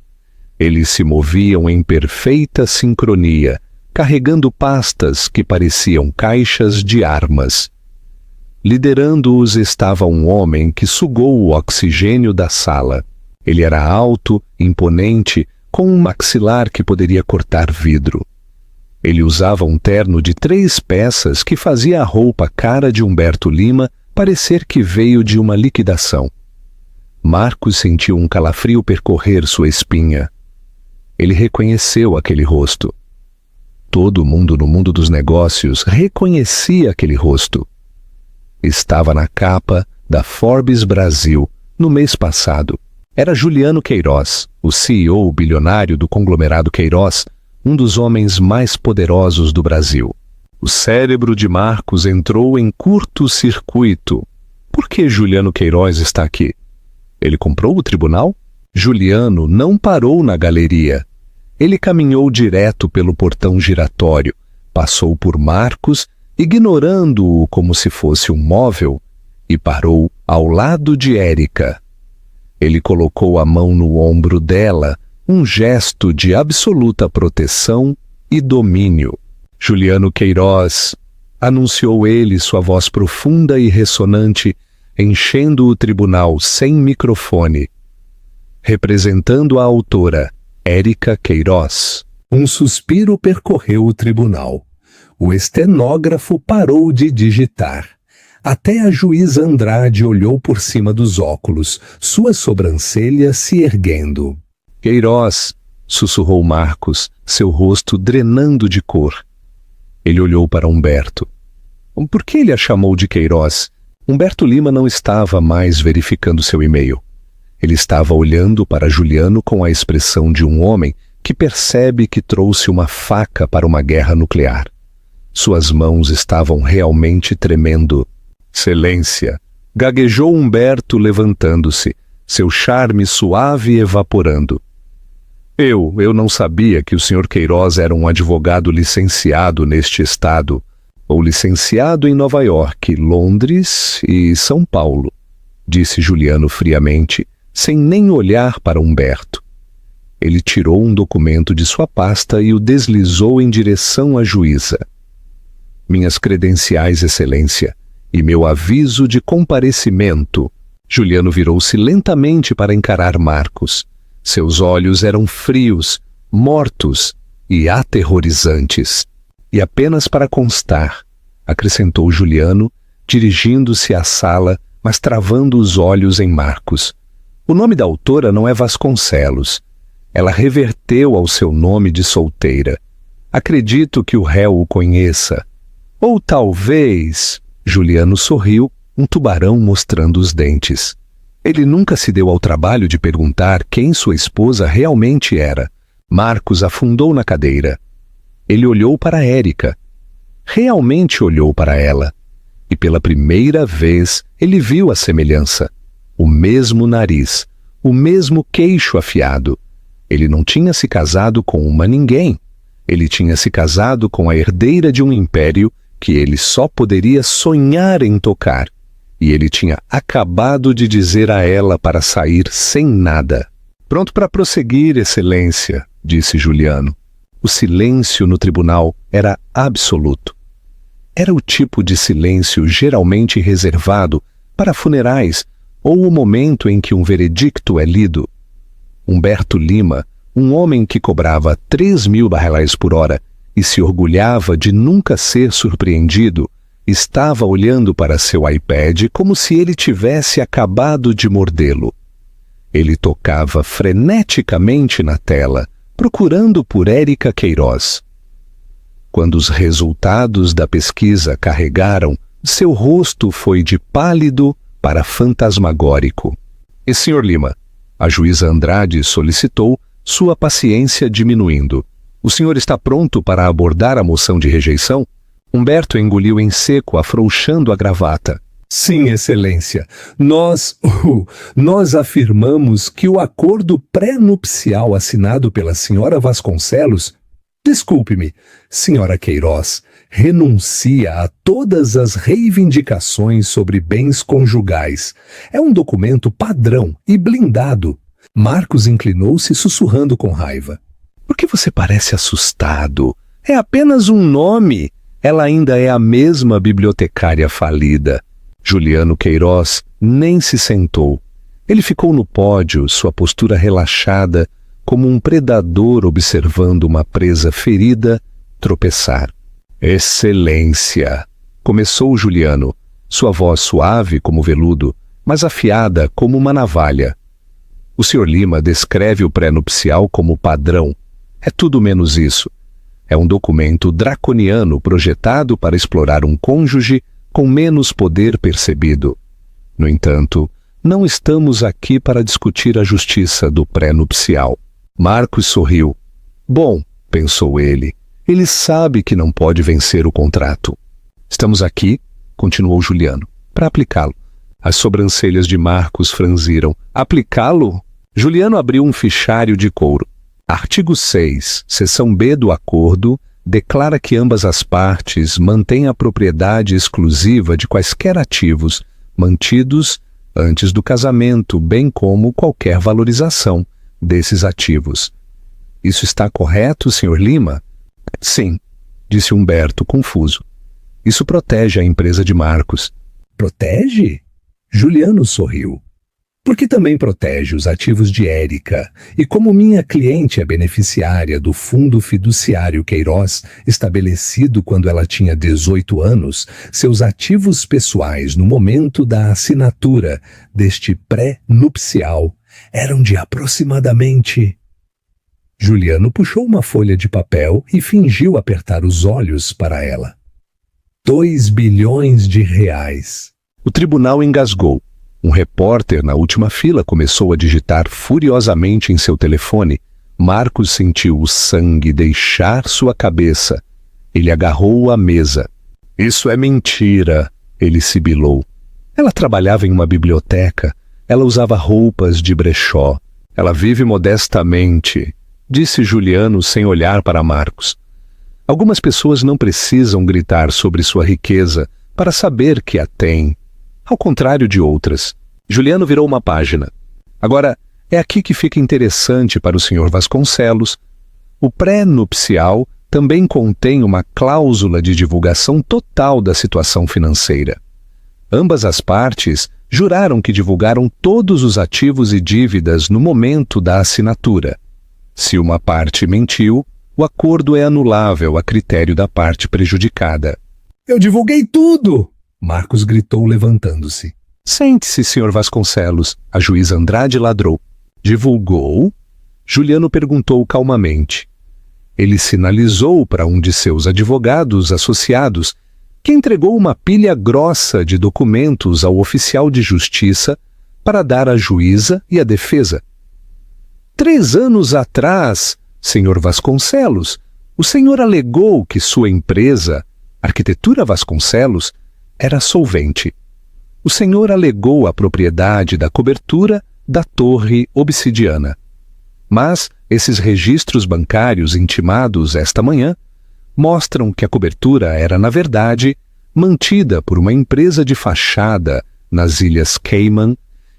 Eles se moviam em perfeita sincronia, carregando pastas que pareciam caixas de armas. Liderando-os estava um homem que sugou o oxigênio da sala. Ele era alto, imponente, com um maxilar que poderia cortar vidro. Ele usava um terno de 3 peças que fazia a roupa cara de Humberto Lima parecer que veio de uma liquidação. Marcos sentiu um calafrio percorrer sua espinha. Ele reconheceu aquele rosto. Todo mundo no mundo dos negócios reconhecia aquele rosto. Estava na capa da Forbes Brasil no mês passado. Era Juliano Queiroz, o CEO bilionário do conglomerado Queiroz, um dos homens mais poderosos do Brasil. O cérebro de Marcos entrou em curto-circuito. Por que Juliano Queiroz está aqui? Ele comprou o tribunal? Juliano não parou na galeria. Ele caminhou direto pelo portão giratório, passou por Marcos, ignorando-o como se fosse um móvel, e parou ao lado de Érica. Ele colocou a mão no ombro dela, um gesto de absoluta proteção e domínio. Juliano Queiroz, anunciou ele, sua voz profunda e ressonante, enchendo o tribunal sem microfone. Representando a autora, Érica Queiroz. Um suspiro percorreu o tribunal. O estenógrafo parou de digitar. Até a juíza Andrade olhou por cima dos óculos, suas sobrancelhas se erguendo. Queiroz, sussurrou Marcos, seu rosto drenando de cor. Ele olhou para Humberto. Por que ele a chamou de Queiroz? Humberto Lima não estava mais verificando seu e-mail. Ele estava olhando para Juliano com a expressão de um homem que percebe que trouxe uma faca para uma guerra nuclear. Suas mãos estavam realmente tremendo. Excelência, gaguejou Humberto levantando-se, seu charme suave evaporando. Eu não sabia que o Sr. Queiroz era um advogado licenciado neste estado, ou licenciado em Nova York, Londres e São Paulo, disse Juliano friamente, sem nem olhar para Humberto. Ele tirou um documento de sua pasta e o deslizou em direção à juíza. Minhas credenciais, Excelência, e meu aviso de comparecimento. Juliano virou-se lentamente para encarar Marcos. Seus olhos eram frios, mortos e aterrorizantes. E apenas para constar, acrescentou Juliano, dirigindo-se à sala, mas travando os olhos em Marcos. O nome da autora não é Vasconcelos. Ela reverteu ao seu nome de solteira. Acredito que o réu o conheça. Ou talvez... Juliano sorriu, um tubarão mostrando os dentes. Ele nunca se deu ao trabalho de perguntar quem sua esposa realmente era. Marcos afundou na cadeira. Ele olhou para Érica. Realmente olhou para ela. E pela primeira vez ele viu a semelhança. O mesmo nariz, o mesmo queixo afiado. Ele não tinha se casado com uma ninguém. Ele tinha se casado com a herdeira de um império que ele só poderia sonhar em tocar. E ele tinha acabado de dizer a ela para sair sem nada. Pronto para prosseguir, Excelência, disse Juliano. O silêncio no tribunal era absoluto. Era o tipo de silêncio geralmente reservado para funerais ou o momento em que um veredicto é lido. Humberto Lima, um homem que cobrava 3.000 barreais por hora e se orgulhava de nunca ser surpreendido, estava olhando para seu iPad como se ele tivesse acabado de mordê-lo. Ele tocava freneticamente na tela, procurando por Érica Queiroz. Quando os resultados da pesquisa carregaram, seu rosto foi de pálido para fantasmagórico. E Sr. Lima, a juíza Andrade solicitou, sua paciência diminuindo. O senhor está pronto para abordar a moção de rejeição? Humberto engoliu em seco, afrouxando a gravata. Sim, Excelência. Nós afirmamos que o acordo pré-nupcial assinado pela senhora Vasconcelos, desculpe-me, senhora Queiroz, renuncia a todas as reivindicações sobre bens conjugais. É um documento padrão e blindado. Marcos inclinou-se sussurrando com raiva. Por que você parece assustado? É apenas um nome. Ela ainda é a mesma bibliotecária falida. Juliano Queiroz nem se sentou. Ele ficou no pódio, sua postura relaxada, como um predador observando uma presa ferida tropeçar. Excelência! Começou Juliano, sua voz suave como veludo, mas afiada como uma navalha. O Sr. Lima descreve o pré-nupcial como padrão. É tudo menos isso. É um documento draconiano projetado para explorar um cônjuge com menos poder percebido. No entanto, não estamos aqui para discutir a justiça do pré-nupcial. Marcos sorriu. Bom, pensou ele sabe que não pode vencer o contrato. Estamos aqui, continuou Juliano, para aplicá-lo. As sobrancelhas de Marcos franziram. Aplicá-lo? Juliano abriu um fichário de couro. Artigo 6, seção B do acordo, declara que ambas as partes mantêm a propriedade exclusiva de quaisquer ativos mantidos antes do casamento, bem como qualquer valorização desses ativos. Isso está correto, Sr. Lima? Sim. disse Humberto, confuso. Isso protege a empresa de Marcos. Protege? Juliano sorriu. Porque também protege os ativos de Érica, e como minha cliente é beneficiária do Fundo Fiduciário Queiroz, estabelecido quando ela tinha 18 anos, seus ativos pessoais no momento da assinatura deste pré-nupcial eram de aproximadamente... Juliano puxou uma folha de papel e fingiu apertar os olhos para ela. 2 bilhões de reais. O tribunal engasgou. Um repórter na última fila começou a digitar furiosamente em seu telefone. Marcos sentiu o sangue deixar sua cabeça. Ele agarrou a mesa. Isso é mentira, ele sibilou. Ela trabalhava em uma biblioteca. Ela usava roupas de brechó. Ela vive modestamente, disse Juliano sem olhar para Marcos. Algumas pessoas não precisam gritar sobre sua riqueza para saber que a têm. Ao contrário de outras. Juliano virou uma página. Agora, é aqui que fica interessante para o Sr. Vasconcelos. O pré-nupcial também contém uma cláusula de divulgação total da situação financeira. Ambas as partes juraram que divulgaram todos os ativos e dívidas no momento da assinatura. Se uma parte mentiu, o acordo é anulável a critério da parte prejudicada. Eu divulguei tudo! Marcos gritou levantando-se. Sente-se, Sr. Vasconcelos, a juíza Andrade ladrou. Divulgou? Juliano perguntou calmamente. Ele sinalizou para um de seus advogados associados, que entregou uma pilha grossa de documentos ao oficial de justiça para dar à juíza e à defesa. 3 anos atrás, Sr. Vasconcelos, o senhor alegou que sua empresa, Arquitetura Vasconcelos, era solvente. O senhor alegou a propriedade da cobertura da Torre Obsidiana. Mas esses registros bancários intimados esta manhã mostram que a cobertura era, na verdade, mantida por uma empresa de fachada nas Ilhas Cayman,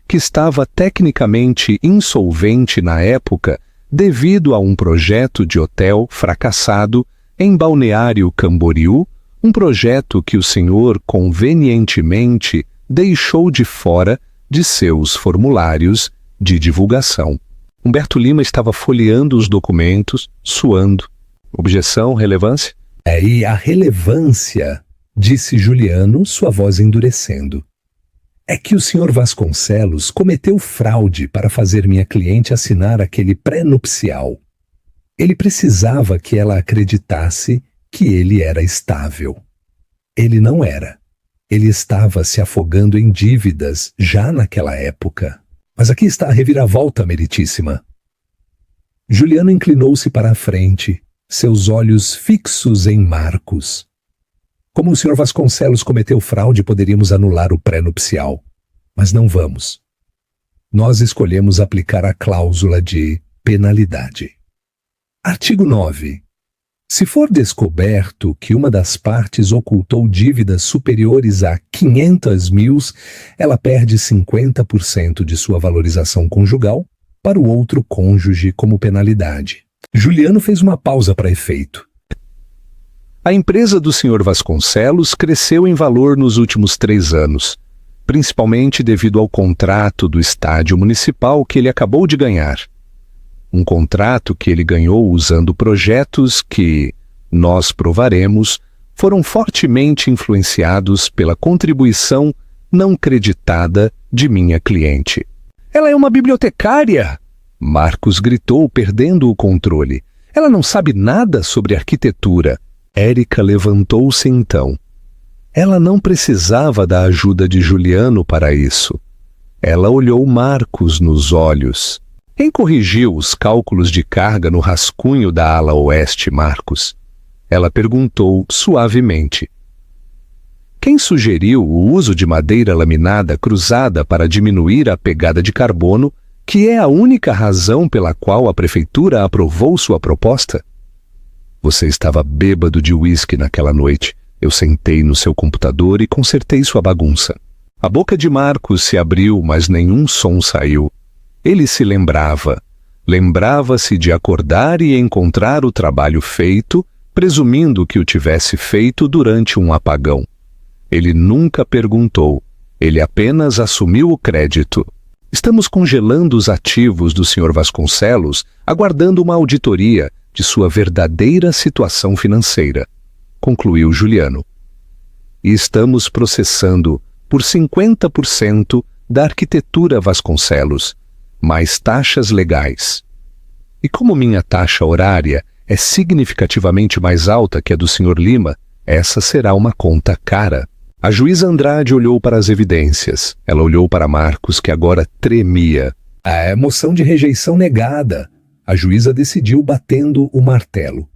que estava tecnicamente insolvente na época devido a um projeto de hotel fracassado em Balneário Camboriú, um projeto que o senhor convenientemente deixou de fora de seus formulários de divulgação. Humberto Lima estava folheando os documentos, suando. Objeção, relevância? É, e a relevância, disse Juliano, sua voz endurecendo. É que o Sr. Vasconcelos cometeu fraude para fazer minha cliente assinar aquele pré-nupcial. Ele precisava que ela acreditasse que ele era estável. Ele não era. Ele estava se afogando em dívidas já naquela época. Mas aqui está a reviravolta, meritíssima. Juliano inclinou-se para a frente, seus olhos fixos em Marcos. Como o Sr. Vasconcelos cometeu fraude, poderíamos anular o pré-nupcial. Mas não vamos. Nós escolhemos aplicar a cláusula de penalidade. Artigo 9. Se for descoberto que uma das partes ocultou dívidas superiores a 500 mil, ela perde 50% de sua valorização conjugal para o outro cônjuge como penalidade. Juliano fez uma pausa para efeito. A empresa do Sr. Vasconcelos cresceu em valor nos últimos 3 anos, principalmente devido ao contrato do estádio municipal que ele acabou de ganhar. Um contrato que ele ganhou usando projetos que, nós provaremos, foram fortemente influenciados pela contribuição não creditada de minha cliente. Ela é uma bibliotecária! Marcos gritou, perdendo o controle. Ela não sabe nada sobre arquitetura. Érica levantou-se então. Ela não precisava da ajuda de Juliano para isso. Ela olhou Marcos nos olhos. Quem corrigiu os cálculos de carga no rascunho da ala oeste, Marcos? Ela perguntou suavemente. Quem sugeriu o uso de madeira laminada cruzada para diminuir a pegada de carbono, que é a única razão pela qual a prefeitura aprovou sua proposta? Você estava bêbado de uísque naquela noite. Eu sentei no seu computador e consertei sua bagunça. A boca de Marcos se abriu, mas nenhum som saiu. Ele se lembrava. Lembrava-se de acordar e encontrar o trabalho feito presumindo que o tivesse feito durante um apagão. Ele nunca perguntou, ele apenas assumiu o crédito. Estamos congelando os ativos do Sr. Vasconcelos, aguardando uma auditoria de sua verdadeira situação financeira, concluiu Juliano. E estamos processando por 50% da arquitetura Vasconcelos, mais taxas legais. E como minha taxa horária é significativamente mais alta que a do Sr. Lima, essa será uma conta cara. A juíza Andrade olhou para as evidências. Ela olhou para Marcos, que agora tremia. A moção de rejeição negada. A juíza decidiu batendo o martelo.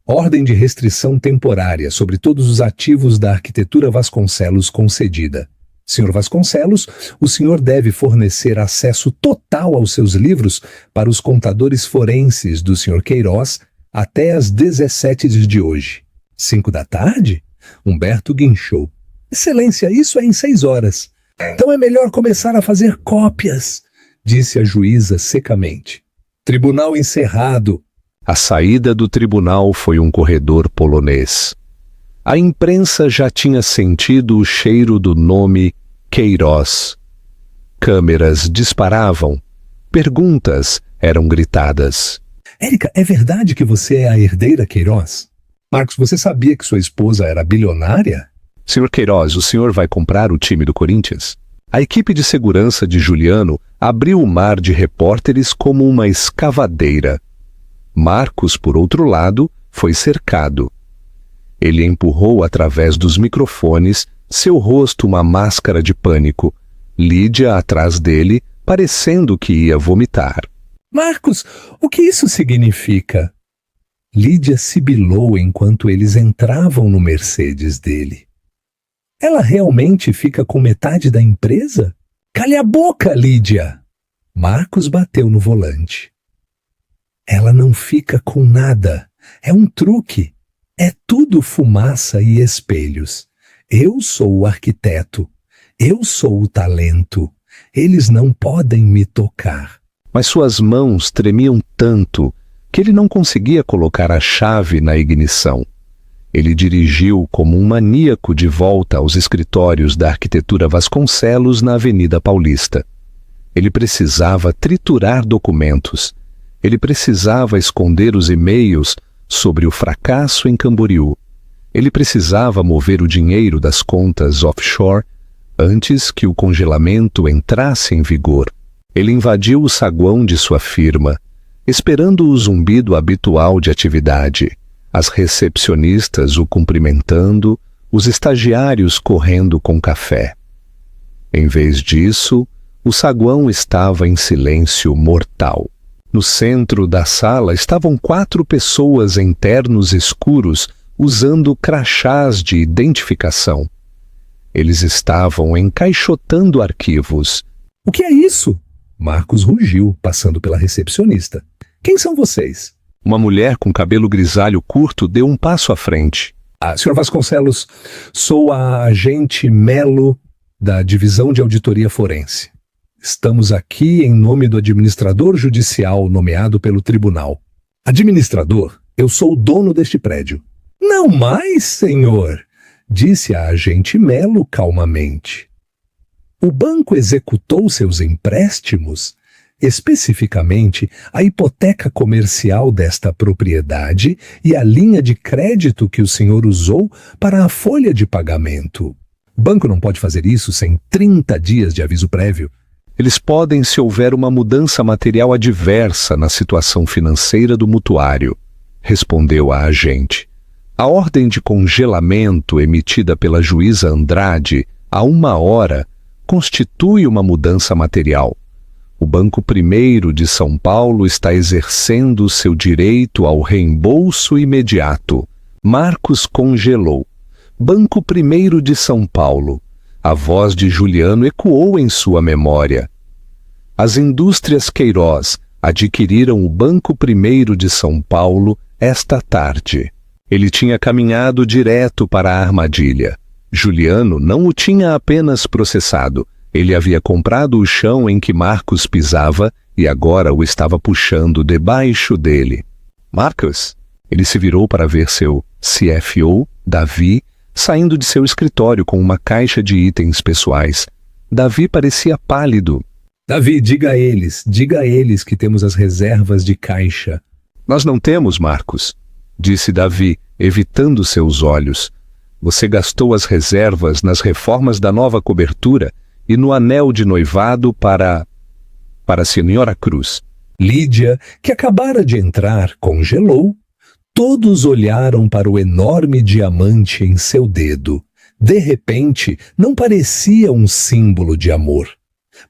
Ordem de restrição temporária sobre todos os ativos da arquitetura Vasconcelos concedida. Sr. Vasconcelos, o senhor deve fornecer acesso total aos seus livros para os contadores forenses do Sr. Queiroz até às 17 de hoje. 5 da tarde? Humberto guinchou. Excelência, isso é em 6 horas. Então é melhor começar a fazer cópias, disse a juíza secamente. Tribunal encerrado. A saída do tribunal foi um corredor polonês. A imprensa já tinha sentido o cheiro do nome Queiroz. Câmeras disparavam. Perguntas eram gritadas. Érica, é verdade que você é a herdeira Queiroz? Marcos, você sabia que sua esposa era bilionária? Sr. Queiroz, o senhor vai comprar o time do Corinthians? A equipe de segurança de Juliano abriu o mar de repórteres como uma escavadeira. Marcos, por outro lado, foi cercado. Ele empurrou através dos microfones, seu rosto uma máscara de pânico. Lídia atrás dele, parecendo que ia vomitar. Marcos, o que isso significa? Lídia sibilou enquanto eles entravam no Mercedes dele. Ela realmente fica com metade da empresa? Cale a boca, Lídia! Marcos bateu no volante. Ela não fica com nada. É um truque. É tudo fumaça e espelhos. Eu sou o arquiteto. Eu sou o talento. Eles não podem me tocar. Mas suas mãos tremiam tanto que ele não conseguia colocar a chave na ignição. Ele dirigiu como um maníaco de volta aos escritórios da arquitetura Vasconcelos na Avenida Paulista. Ele precisava triturar documentos. Ele precisava esconder os e-mails sobre o fracasso em Camboriú. Ele precisava mover o dinheiro das contas offshore antes que o congelamento entrasse em vigor. Ele invadiu o saguão de sua firma, esperando o zumbido habitual de atividade, as recepcionistas o cumprimentando, os estagiários correndo com café. Em vez disso, o saguão estava em silêncio mortal. No centro da sala estavam 4 pessoas em ternos escuros usando crachás de identificação. Eles estavam encaixotando arquivos. O que é isso? Marcos rugiu, passando pela recepcionista. Quem são vocês? Uma mulher com cabelo grisalho curto deu um passo à frente. Sr. Vasconcelos, sou a agente Melo da Divisão de Auditoria Forense. Estamos aqui em nome do administrador judicial nomeado pelo tribunal. Administrador, eu sou o dono deste prédio. Não mais, senhor, disse a agente Melo calmamente. O banco executou seus empréstimos, especificamente a hipoteca comercial desta propriedade e a linha de crédito que o senhor usou para a folha de pagamento. O banco não pode fazer isso sem 30 dias de aviso prévio. Eles podem se houver uma mudança material adversa na situação financeira do mutuário, respondeu a agente. A ordem de congelamento emitida pela juíza Andrade há 1 hora constitui uma mudança material. O Banco I de São Paulo está exercendo seu direito ao reembolso imediato. Marcos congelou. Banco I de São Paulo. A voz de Juliano ecoou em sua memória. As indústrias Queiroz adquiriram o Banco I de São Paulo esta tarde. Ele tinha caminhado direto para a armadilha. Juliano não o tinha apenas processado. Ele havia comprado o chão em que Marcos pisava e agora o estava puxando debaixo dele. Marcos, Ele se virou para ver seu CFO, Davi, saindo de seu escritório com uma caixa de itens pessoais. Davi parecia pálido. Davi, diga a eles que temos as reservas de caixa. Nós não temos, Marcos, disse Davi, evitando seus olhos. Você gastou as reservas nas reformas da nova cobertura e no anel de noivado para a Senhora Cruz. Lídia, que acabara de entrar, congelou. Todos olharam para o enorme diamante em seu dedo. De repente, não parecia um símbolo de amor.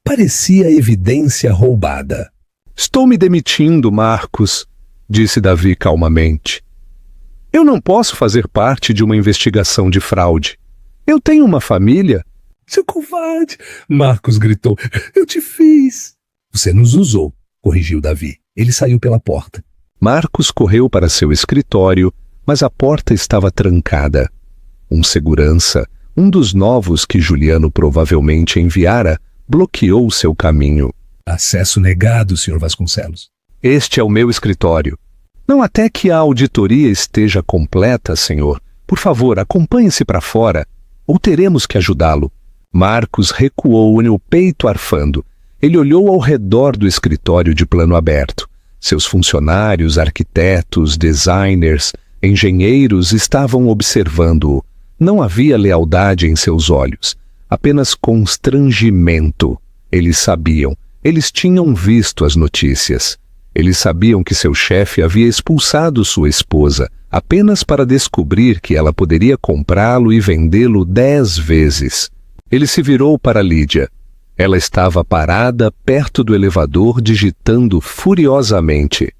Parecia evidência roubada. Estou me demitindo, Marcos, disse Davi calmamente. Eu não posso fazer parte de uma investigação de fraude. Eu tenho uma família. Seu covarde! Marcos gritou. Eu te fiz. Você nos usou, corrigiu Davi. Ele saiu pela porta. Marcos correu para seu escritório, mas a porta estava trancada. Um segurança, um dos novos que Juliano provavelmente enviara, bloqueou seu caminho. Acesso negado, Sr. Vasconcelos. Este é o meu escritório. Não até que a auditoria esteja completa, senhor. Por favor, acompanhe-se para fora, ou teremos que ajudá-lo. Marcos recuou no peito arfando. Ele olhou ao redor do escritório de plano aberto. Seus funcionários, arquitetos, designers, engenheiros estavam observando-o. Não havia lealdade em seus olhos, apenas constrangimento. Eles sabiam, eles tinham visto as notícias. Eles sabiam que seu chefe havia expulsado sua esposa apenas para descobrir que ela poderia comprá-lo e vendê-lo 10 vezes. Ele se virou para Lídia. Ela estava parada perto do elevador, digitando furiosamente.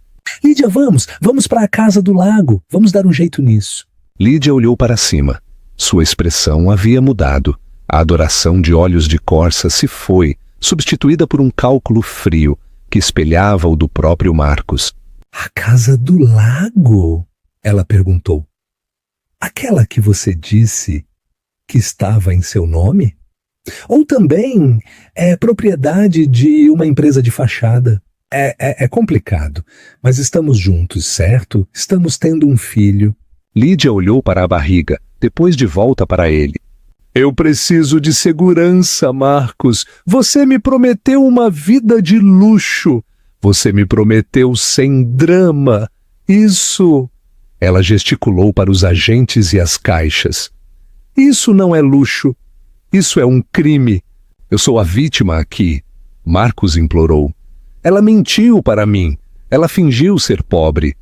Lídia, vamos para a casa do lago. Vamos dar um jeito nisso. Lídia olhou para cima. Sua expressão havia mudado. A adoração de olhos de corça se foi, substituída por um cálculo frio, que espelhava o do próprio Marcos. A casa do lago? Ela perguntou. Aquela que você disse que estava em seu nome? Ou também é propriedade de uma empresa de fachada? É complicado, mas estamos juntos, certo? Estamos tendo um filho. Lídia olhou para a barriga, depois de volta para ele. Eu preciso de segurança, Marcos. Você me prometeu uma vida de luxo. Você me prometeu sem drama. Isso... Ela gesticulou para os agentes e as caixas. Isso não é luxo. Isso é um crime. Eu sou a vítima aqui. Marcos implorou. Ela mentiu para mim. Ela fingiu ser pobre.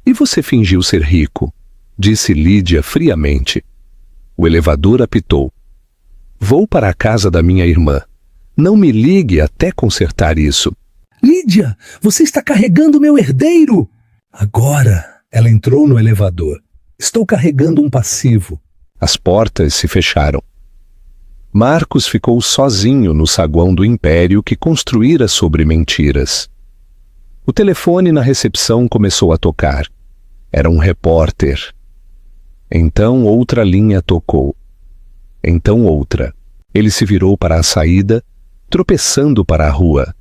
E você fingiu ser rico, disse Lídia friamente. O elevador apitou. Vou para a casa da minha irmã. Não me ligue até consertar isso. Lídia, você está carregando meu herdeiro! Agora, ela entrou no elevador. Estou carregando um passivo. As portas se fecharam. Marcos ficou sozinho no saguão do império que construíra sobre mentiras. O telefone na recepção começou a tocar. Era um repórter. Então outra linha tocou. Então outra. Ele se virou para a saída, tropeçando para a rua.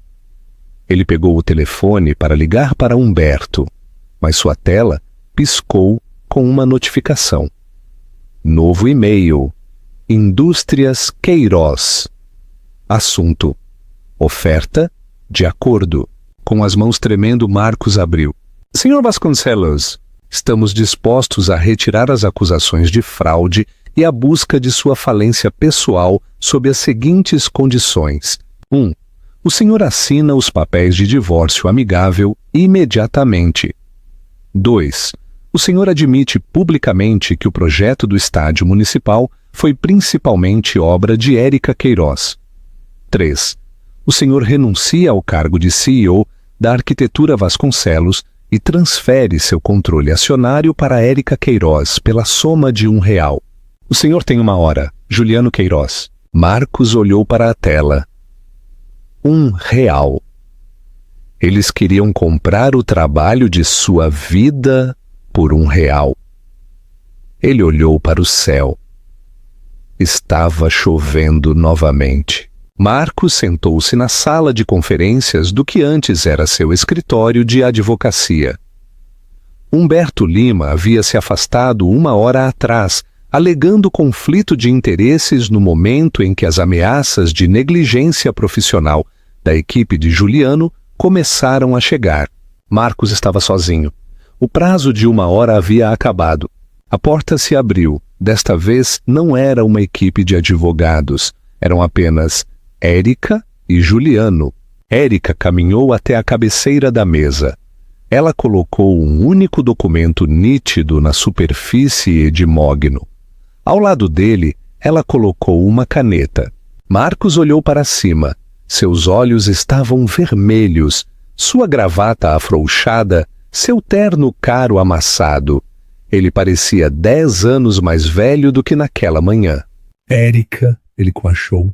Ele pegou o telefone para ligar para Humberto, mas sua tela piscou com uma notificação. Novo e-mail. Indústrias Queiroz. Assunto. Oferta de acordo. Com as mãos tremendo, Marcos abriu. Senhor Vasconcelos, estamos dispostos a retirar as acusações de fraude e a busca de sua falência pessoal sob as seguintes condições. 1. O senhor assina os papéis de divórcio amigável imediatamente. 2. O senhor admite publicamente que o projeto do estádio municipal foi principalmente obra de Érica Queiroz. 3. O senhor renuncia ao cargo de CEO da Arquitetura Vasconcelos e transfere seu controle acionário para Érica Queiroz pela soma de R$1. O senhor tem uma hora, Juliano Queiroz. Marcos olhou para a tela. R$1. Eles queriam comprar o trabalho de sua vida por R$1. Ele olhou para o céu. Estava chovendo novamente. Marcos sentou-se na sala de conferências do que antes era seu escritório de advocacia. Humberto Lima havia se afastado 1 hora atrás, alegando conflito de interesses no momento em que as ameaças de negligência profissional da equipe de Juliano começaram a chegar. Marcos estava sozinho. O prazo de 1 hora havia acabado. A porta se abriu. Desta vez não era uma equipe de advogados. Eram apenas Érica e Juliano. Érica caminhou até a cabeceira da mesa. Ela colocou um único documento nítido na superfície edimógno. Ao lado dele, ela colocou uma caneta. Marcos olhou para cima. Seus olhos estavam vermelhos, sua gravata afrouxada, seu terno caro amassado. Ele parecia 10 anos mais velho do que naquela manhã. Érica, ele coachou.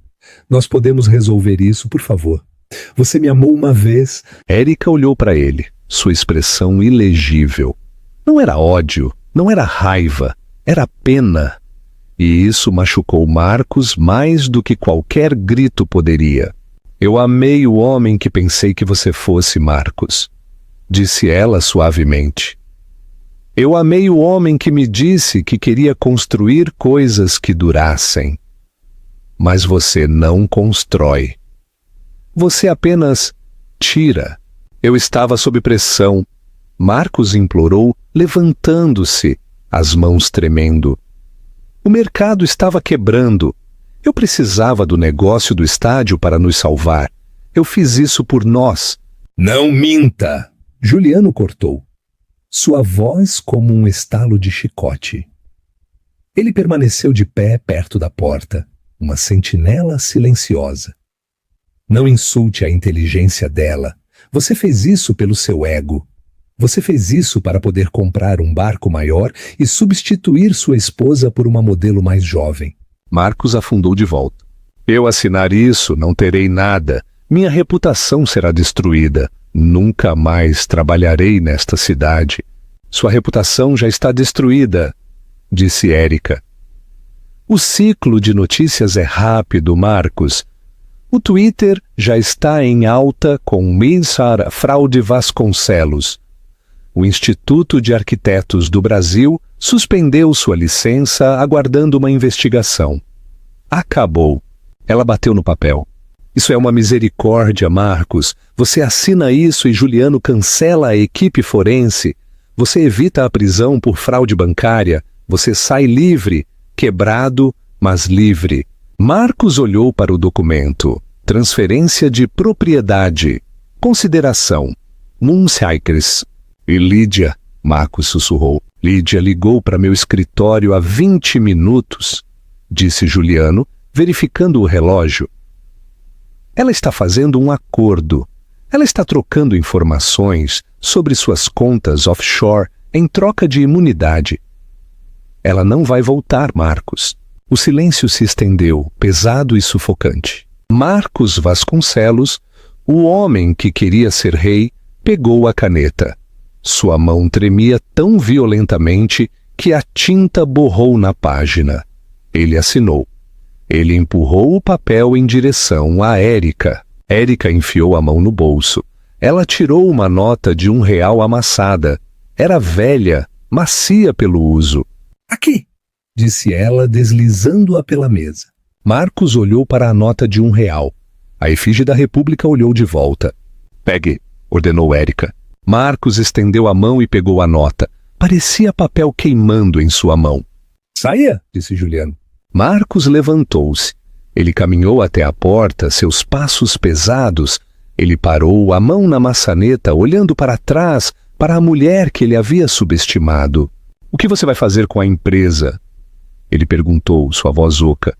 Nós podemos resolver isso, por favor. Você me amou uma vez. Érica olhou para ele, sua expressão ilegível. Não era ódio, não era raiva, era pena. E isso machucou Marcos mais do que qualquer grito poderia. Eu amei o homem que pensei que você fosse, Marcos, disse ela suavemente. Eu amei o homem que me disse que queria construir coisas que durassem. Mas você não constrói. Você apenas tira. Eu estava sob pressão. Marcos implorou, levantando-se, as mãos tremendo. O mercado estava quebrando. Eu precisava do negócio do estádio para nos salvar. Eu fiz isso por nós. Não minta! Juliano cortou. Sua voz como um estalo de chicote. Ele permaneceu de pé perto da porta, uma sentinela silenciosa. Não insulte a inteligência dela. Você fez isso pelo seu ego. Você fez isso para poder comprar um barco maior e substituir sua esposa por uma modelo mais jovem. Marcos afundou de volta. Eu assinar isso, não terei nada. Minha reputação será destruída. Nunca mais trabalharei nesta cidade. Sua reputação já está destruída, disse Érica. O ciclo de notícias é rápido, Marcos. O Twitter já está em alta com Mensar Fraude Vasconcelos. O Instituto de Arquitetos do Brasil suspendeu sua licença aguardando uma investigação. Acabou. Ela bateu no papel. Isso é uma misericórdia, Marcos. Você assina isso e Juliano cancela a equipe forense. Você evita a prisão por fraude bancária. Você sai livre, quebrado, mas livre. Marcos olhou para o documento. Transferência de propriedade. Consideração. Munshikers. E Lídia, Marcos sussurrou. Lídia ligou para meu escritório há 20 minutos, disse Juliano, verificando o relógio. Ela está fazendo um acordo. Ela está trocando informações sobre suas contas offshore em troca de imunidade. Ela não vai voltar, Marcos. O silêncio se estendeu, pesado e sufocante. Marcos Vasconcelos, o homem que queria ser rei, pegou a caneta. Sua mão tremia tão violentamente que a tinta borrou na página. Ele assinou. Ele empurrou o papel em direção a Érica. Érica enfiou a mão no bolso. Ela tirou uma nota de R$1 amassada. Era velha, macia pelo uso. Aqui, disse ela, deslizando-a pela mesa. Marcos olhou para a nota de R$1. A efígie da República olhou de volta. Pegue, ordenou Érica. Marcos estendeu a mão e pegou a nota. Parecia papel queimando em sua mão. Saia, disse Juliano. Marcos levantou-se. Ele caminhou até a porta, seus passos pesados. Ele parou, a mão na maçaneta, olhando para trás, para a mulher que ele havia subestimado. O que você vai fazer com a empresa? Ele perguntou, sua voz oca.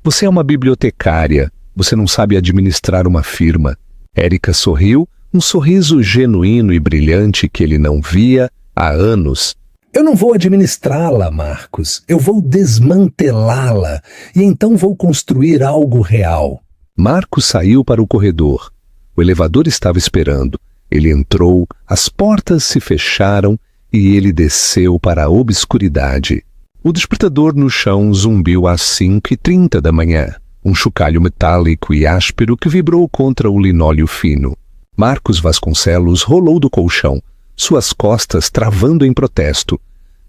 Você é uma bibliotecária. Você não sabe administrar uma firma. Érica sorriu, um sorriso genuíno e brilhante que ele não via há anos. Eu não vou administrá-la, Marcos. Eu vou desmantelá-la e então vou construir algo real. Marcos saiu para o corredor. O elevador estava esperando. Ele entrou, as portas se fecharam e ele desceu para a obscuridade. O despertador no chão zumbiu às 5h30 da manhã. Um chocalho metálico e áspero que vibrou contra o linóleo fino. Marcos Vasconcelos rolou do colchão. suas costas travando em protesto.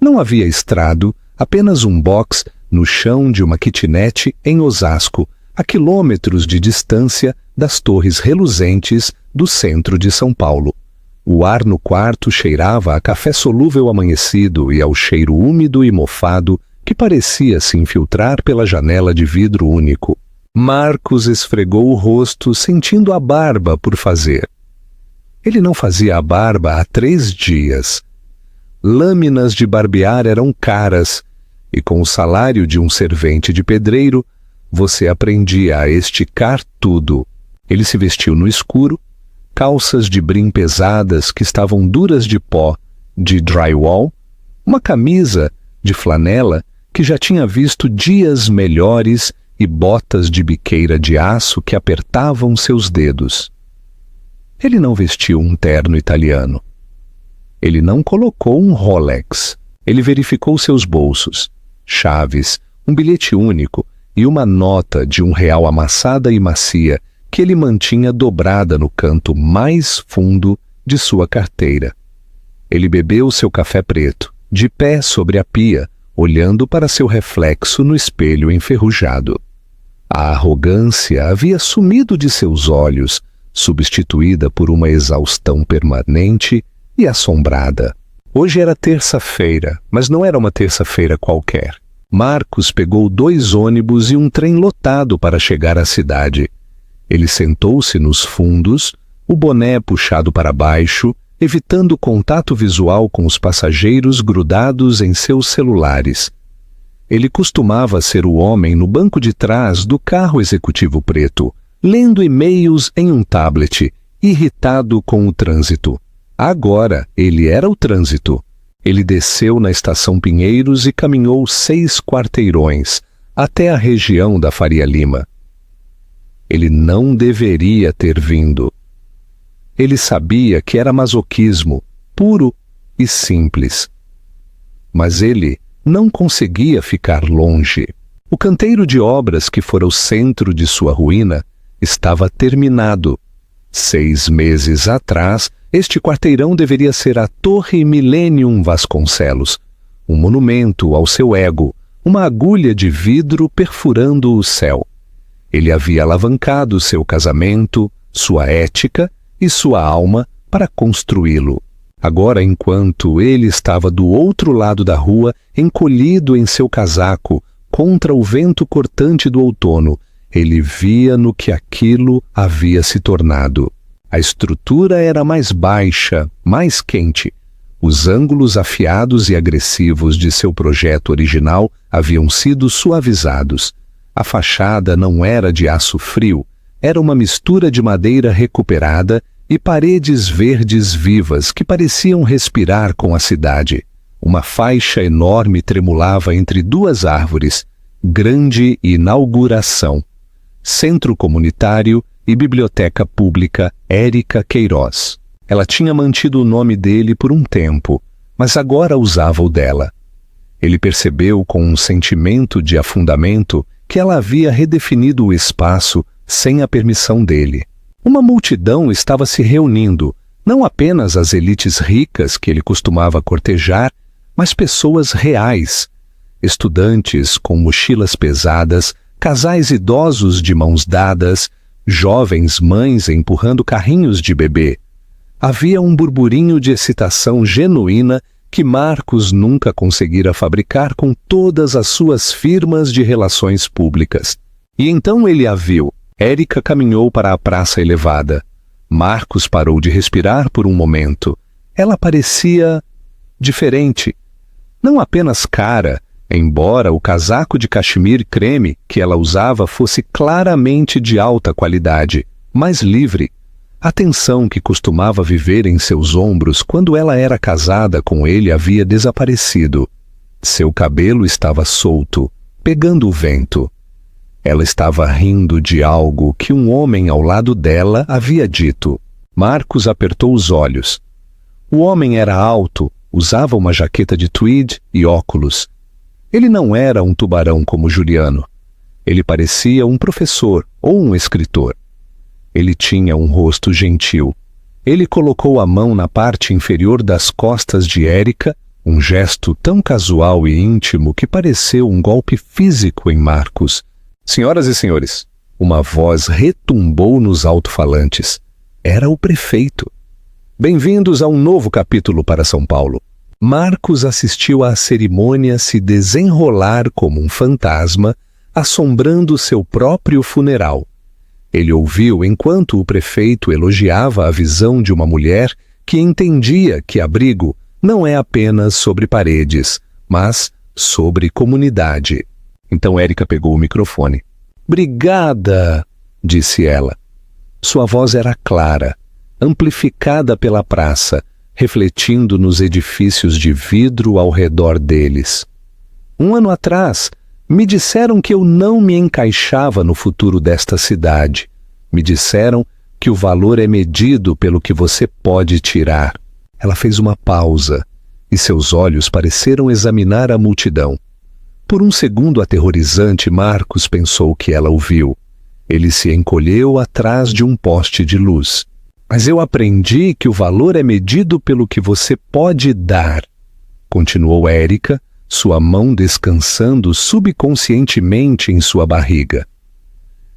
Não havia estrado, apenas um box no chão de uma kitnet em Osasco, a quilômetros de distância das torres reluzentes do centro de São Paulo. O ar no quarto cheirava a café solúvel amanhecido e ao cheiro úmido e mofado que parecia se infiltrar pela janela de vidro único. Marcos esfregou o rosto, sentindo a barba por fazer. Ele não fazia a barba há 3 dias. Lâminas de barbear eram caras, e com o salário de um servente de pedreiro, você aprendia a esticar tudo. Ele se vestiu no escuro, calças de brim pesadas que estavam duras de pó, de drywall, uma camisa de flanela que já tinha visto dias melhores e botas de biqueira de aço que apertavam seus dedos. Ele não vestiu um terno italiano. Ele não colocou um Rolex. Ele verificou seus bolsos, chaves, um bilhete único e uma nota de R$1 amassada e macia que ele mantinha dobrada no canto mais fundo de sua carteira. Ele bebeu seu café preto, de pé sobre a pia, olhando para seu reflexo no espelho enferrujado. A arrogância havia sumido de seus olhos, substituída por uma exaustão permanente e assombrada. Hoje era terça-feira, mas não era uma terça-feira qualquer. Marcos pegou 2 ônibus e um trem lotado para chegar à cidade. Ele sentou-se nos fundos, o boné puxado para baixo, evitando contato visual com os passageiros grudados em seus celulares. Ele costumava ser o homem no banco de trás do carro executivo preto, lendo e-mails em um tablet, irritado com o trânsito. Agora ele era o trânsito. Ele desceu na estação Pinheiros e caminhou 6 quarteirões, até a região da Faria Lima. Ele não deveria ter vindo. Ele sabia que era masoquismo, puro e simples. Mas ele não conseguia ficar longe. O canteiro de obras que fora o centro de sua ruína estava terminado. 6 meses atrás, este quarteirão deveria ser a Torre Millennium Vasconcelos, um monumento ao seu ego, uma agulha de vidro perfurando o céu. Ele havia alavancado seu casamento, sua ética e sua alma para construí-lo. Agora, enquanto ele estava do outro lado da rua, encolhido em seu casaco, contra o vento cortante do outono, ele via no que aquilo havia se tornado. A estrutura era mais baixa, mais quente. Os ângulos afiados e agressivos de seu projeto original haviam sido suavizados. A fachada não era de aço frio, era uma mistura de madeira recuperada e paredes verdes vivas que pareciam respirar com a cidade. Uma faixa enorme tremulava entre 2 árvores, grande inauguração. Centro Comunitário e Biblioteca Pública Érica Queiroz. Ela tinha mantido o nome dele por um tempo, mas agora usava o dela. Ele percebeu com um sentimento de afundamento que ela havia redefinido o espaço sem a permissão dele. Uma multidão estava se reunindo, não apenas as elites ricas que ele costumava cortejar, mas pessoas reais. Estudantes com mochilas pesadas, casais idosos de mãos dadas, jovens mães empurrando carrinhos de bebê. Havia um burburinho de excitação genuína que Marcos nunca conseguira fabricar com todas as suas firmas de relações públicas. E então ele a viu. Érica caminhou para a praça elevada. Marcos parou de respirar por um momento. Ela parecia diferente. Não apenas cara, embora o casaco de cachemir creme que ela usava fosse claramente de alta qualidade, mas livre. A tensão que costumava viver em seus ombros quando ela era casada com ele havia desaparecido. Seu cabelo estava solto, pegando o vento. Ela estava rindo de algo que um homem ao lado dela havia dito. Marcos apertou os olhos. O homem era alto, usava uma jaqueta de tweed e óculos. Ele não era um tubarão como Juliano. Ele parecia um professor ou um escritor. Ele tinha um rosto gentil. Ele colocou a mão na parte inferior das costas de Érica, um gesto tão casual e íntimo que pareceu um golpe físico em Marcos. Senhoras e senhores, uma voz retumbou nos alto-falantes. Era o prefeito. Bem-vindos a um novo capítulo para São Paulo. Marcos assistiu à cerimônia se desenrolar como um fantasma, assombrando seu próprio funeral. Ele ouviu enquanto o prefeito elogiava a visão de uma mulher que entendia que abrigo não é apenas sobre paredes, mas sobre comunidade. Então Érica pegou o microfone. "Brigada", disse ela. Sua voz era clara, amplificada pela praça, refletindo nos edifícios de vidro ao redor deles. Um ano atrás, me disseram que eu não me encaixava no futuro desta cidade. Me disseram que o valor é medido pelo que você pode tirar. Ela fez uma pausa, e seus olhos pareceram examinar a multidão. Por um segundo aterrorizante, Marcos pensou que ela o viu. Ele se encolheu atrás de um poste de luz. "Mas eu aprendi que o valor é medido pelo que você pode dar", continuou Érica, sua mão descansando subconscientemente em sua barriga.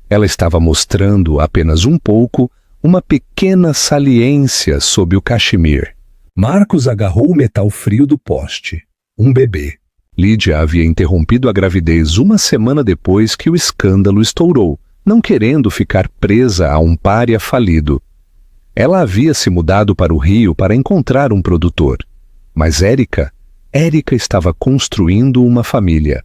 Ela estava mostrando apenas um pouco uma pequena saliência sob o cachemir. Marcos agarrou o metal frio do poste. Um bebê. Lídia havia interrompido a gravidez uma semana depois que o escândalo estourou, não querendo ficar presa a um pária falido. Ela havia se mudado para o Rio para encontrar um produtor. Mas Érica estava construindo uma família.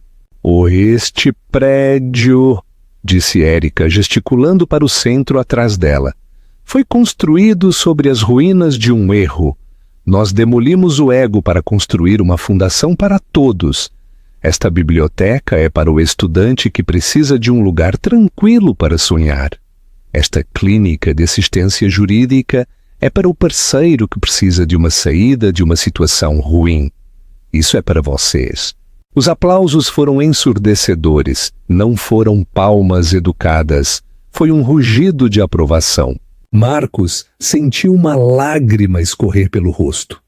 Este prédio", disse Érica, gesticulando para o centro atrás dela, "foi construído sobre as ruínas de um erro. Nós demolimos o ego para construir uma fundação para todos. Esta biblioteca é para o estudante que precisa de um lugar tranquilo para sonhar. Esta clínica de assistência jurídica é para o parceiro que precisa de uma saída de uma situação ruim. Isso é para vocês." Os aplausos foram ensurdecedores, não foram palmas educadas. Foi um rugido de aprovação. Marcos sentiu uma lágrima escorrer pelo rosto.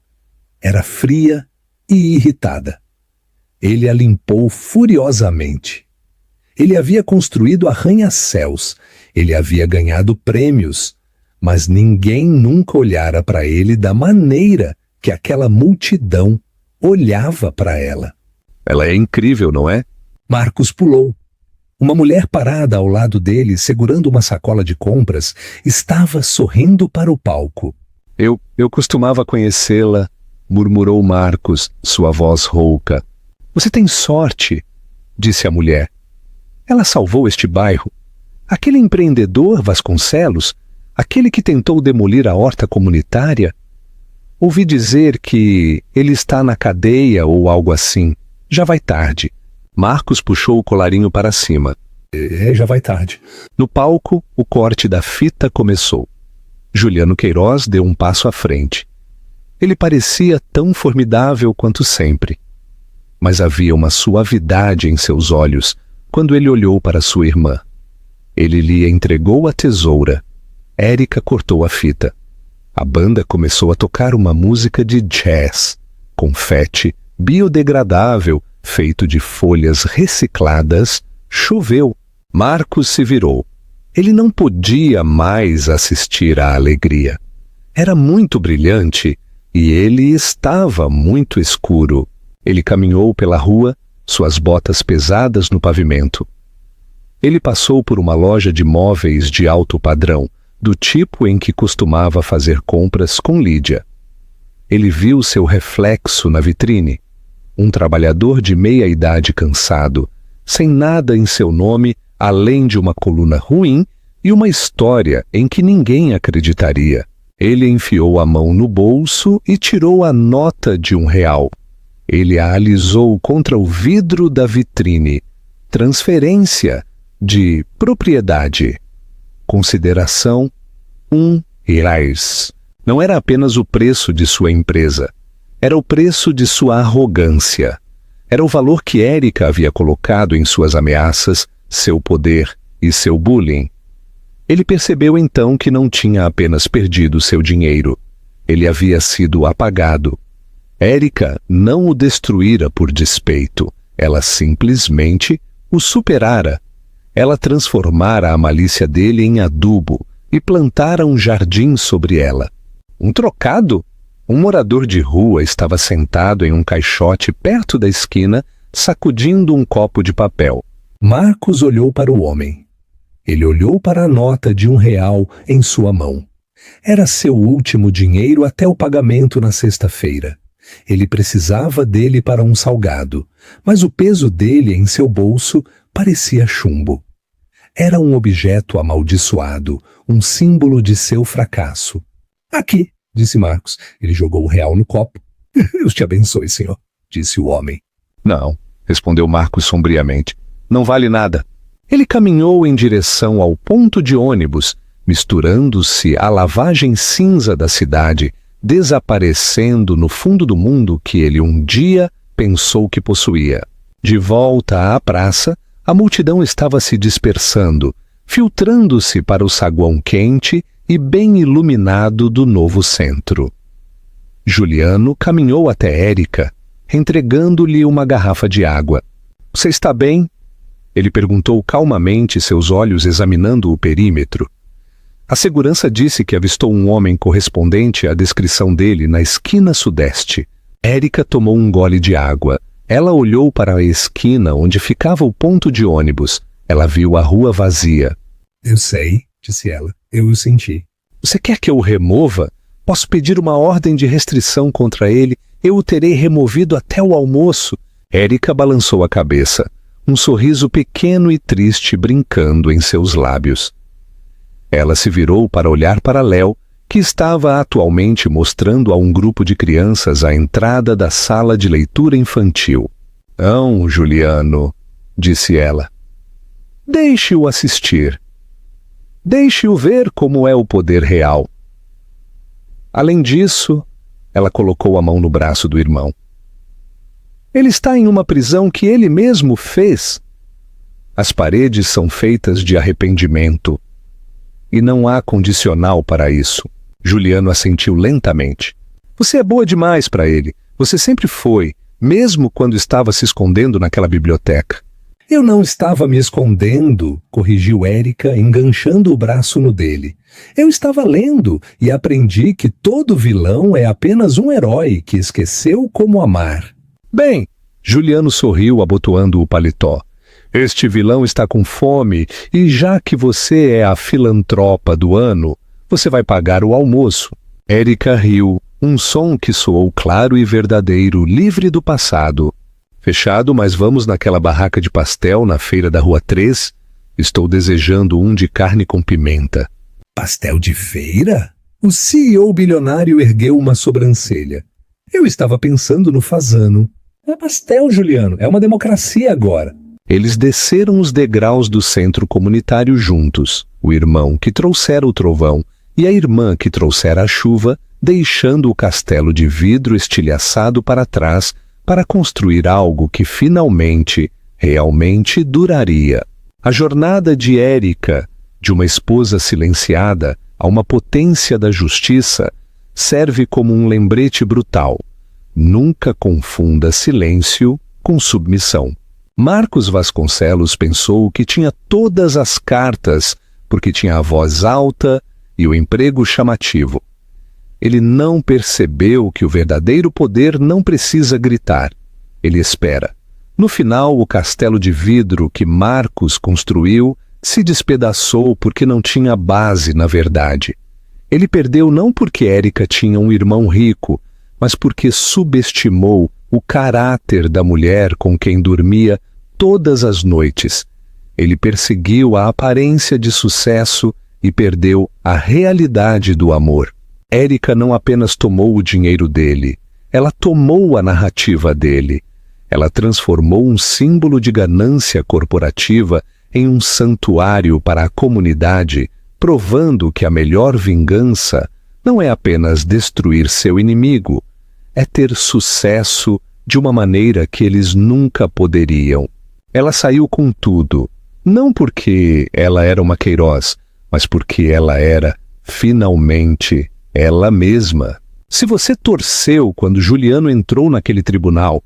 Era fria e irritada. Ele a limpou furiosamente. Ele havia construído arranha-céus, ele havia ganhado prêmios, mas ninguém nunca olhara para ele da maneira que aquela multidão olhava para ela. "Ela é incrível, não é?" Marcos pulou. Uma mulher parada ao lado dele, segurando uma sacola de compras, estava sorrindo para o palco. Eu costumava conhecê-la", murmurou Marcos, sua voz rouca. "Você tem sorte", disse a mulher. "Ela salvou este bairro. Aquele empreendedor Vasconcelos, aquele que tentou demolir a horta comunitária, ouvi dizer que ele está na cadeia ou algo assim. Já vai tarde." Marcos puxou o colarinho para cima. Já vai tarde." No palco, o corte da fita começou. Juliano Queiroz deu um passo à frente. Ele parecia tão formidável quanto sempre. Mas havia uma suavidade em seus olhos quando ele olhou para sua irmã. Ele lhe entregou a tesoura. Érica cortou a fita. A banda começou a tocar uma música de jazz, confete, biodegradável, feito de folhas recicladas. Choveu. Marcos se virou. Ele não podia mais assistir à alegria. Era muito brilhante e ele estava muito escuro. Ele caminhou pela rua, suas botas pesadas no pavimento. Ele passou por uma loja de móveis de alto padrão, do tipo em que costumava fazer compras com Lídia. Ele viu seu reflexo na vitrine. Um trabalhador de meia-idade cansado, sem nada em seu nome além de uma coluna ruim e uma história em que ninguém acreditaria. Ele enfiou a mão no bolso e tirou a nota de R$1. Ele a alisou contra o vidro da vitrine. Transferência de propriedade. Consideração R$1. Não era apenas o preço de sua empresa. Era o preço de sua arrogância. Era o valor que Érica havia colocado em suas ameaças, seu poder e seu bullying. Ele percebeu então que não tinha apenas perdido seu dinheiro. Ele havia sido apagado. Érica não o destruíra por despeito. Ela simplesmente o superara. Ela transformara a malícia dele em adubo e plantara um jardim sobre ela. Um trocado? Um morador de rua estava sentado em um caixote perto da esquina, sacudindo um copo de papel. Marcos olhou para o homem. Ele olhou para a nota de R$1 em sua mão. Era seu último dinheiro até o pagamento na sexta-feira. Ele precisava dele para um salgado, mas o peso dele em seu bolso parecia chumbo. Era um objeto amaldiçoado, um símbolo de seu fracasso. Aqui, disse Marcos. Ele jogou R$1 no copo. Deus te abençoe, senhor, disse o homem. Não, respondeu Marcos sombriamente. Não vale nada. Ele caminhou em direção ao ponto de ônibus, misturando-se à lavagem cinza da cidade, desaparecendo no fundo do mundo que ele um dia pensou que possuía. De volta à praça, a multidão estava se dispersando, filtrando-se para o saguão quente e bem iluminado do novo centro. Juliano caminhou até Érica, entregando-lhe uma garrafa de água. — Você está bem? Ele perguntou calmamente, seus olhos examinando o perímetro. A segurança disse que avistou um homem correspondente à descrição dele na esquina sudeste. Érica tomou um gole de água. Ela olhou para a esquina onde ficava o ponto de ônibus. Ela viu a rua vazia. Eu sei, disse ela. Eu o senti. Você quer que eu o remova? Posso pedir uma ordem de restrição contra ele. Eu o terei removido até o almoço. Érica balançou a cabeça. Um sorriso pequeno e triste brincando em seus lábios. Ela se virou para olhar para Léo, que estava atualmente mostrando a um grupo de crianças a entrada da sala de leitura infantil. — Não, Juliano, disse ela. Deixe-o assistir. Deixe-o ver como é o poder real. Além disso, ela colocou a mão no braço do irmão. Ele está em uma prisão que ele mesmo fez. As paredes são feitas de arrependimento. E não há condicional para isso. Juliano assentiu lentamente. Você é boa demais para ele. Você sempre foi, mesmo quando estava se escondendo naquela biblioteca. Eu não estava me escondendo, corrigiu Érica, enganchando o braço no dele. Eu estava lendo e aprendi que todo vilão é apenas um herói que esqueceu como amar. Bem, Juliano sorriu abotoando o paletó. Este vilão está com fome e já que você é a filantropa do ano, você vai pagar o almoço. Érica riu, um som que soou claro e verdadeiro, livre do passado. Fechado, mas vamos naquela barraca de pastel na feira da Rua 3? Estou desejando um de carne com pimenta. Pastel de feira? O CEO bilionário ergueu uma sobrancelha. Eu estava pensando no fazano. É pastel, Juliano. É uma democracia agora. Eles desceram os degraus do centro comunitário juntos, o irmão que trouxera o trovão e a irmã que trouxera a chuva, deixando o castelo de vidro estilhaçado para trás para construir algo que finalmente, realmente duraria. A jornada de Érica, de uma esposa silenciada a uma potência da justiça, serve como um lembrete brutal. Nunca confunda silêncio com submissão. Marcos Vasconcelos pensou que tinha todas as cartas porque tinha a voz alta e o emprego chamativo. Ele não percebeu que o verdadeiro poder não precisa gritar. Ele espera. No final, o castelo de vidro que Marcos construiu se despedaçou porque não tinha base na verdade. Ele perdeu não porque Érica tinha um irmão rico, mas porque subestimou o caráter da mulher com quem dormia todas as noites. Ele perseguiu a aparência de sucesso e perdeu a realidade do amor. Érica não apenas tomou o dinheiro dele, ela tomou a narrativa dele. Ela transformou um símbolo de ganância corporativa em um santuário para a comunidade, provando que a melhor vingança não é apenas destruir seu inimigo, é ter sucesso de uma maneira que eles nunca poderiam. Ela saiu com tudo, não porque ela era uma Queiroz, mas porque ela era, finalmente, ela mesma. Se você torceu quando Juliano entrou naquele tribunal,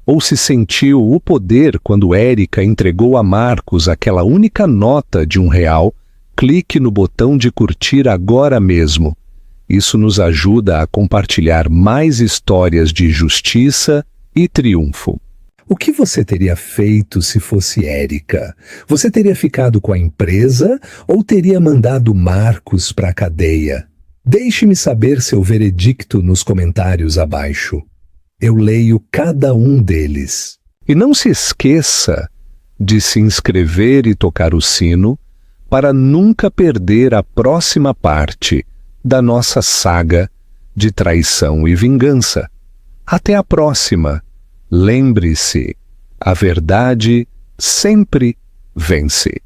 ou se sentiu o poder quando Érica entregou a Marcos aquela única nota de R$1, clique no botão de curtir agora mesmo. Isso nos ajuda a compartilhar mais histórias de justiça e triunfo. O que você teria feito se fosse Érica? Você teria ficado com a empresa ou teria mandado Marcos para a cadeia? Deixe-me saber seu veredicto nos comentários abaixo. Eu leio cada um deles. E não se esqueça de se inscrever e tocar o sino para nunca perder a próxima parte da nossa saga de traição e vingança. Até a próxima! Lembre-se, a verdade sempre vence.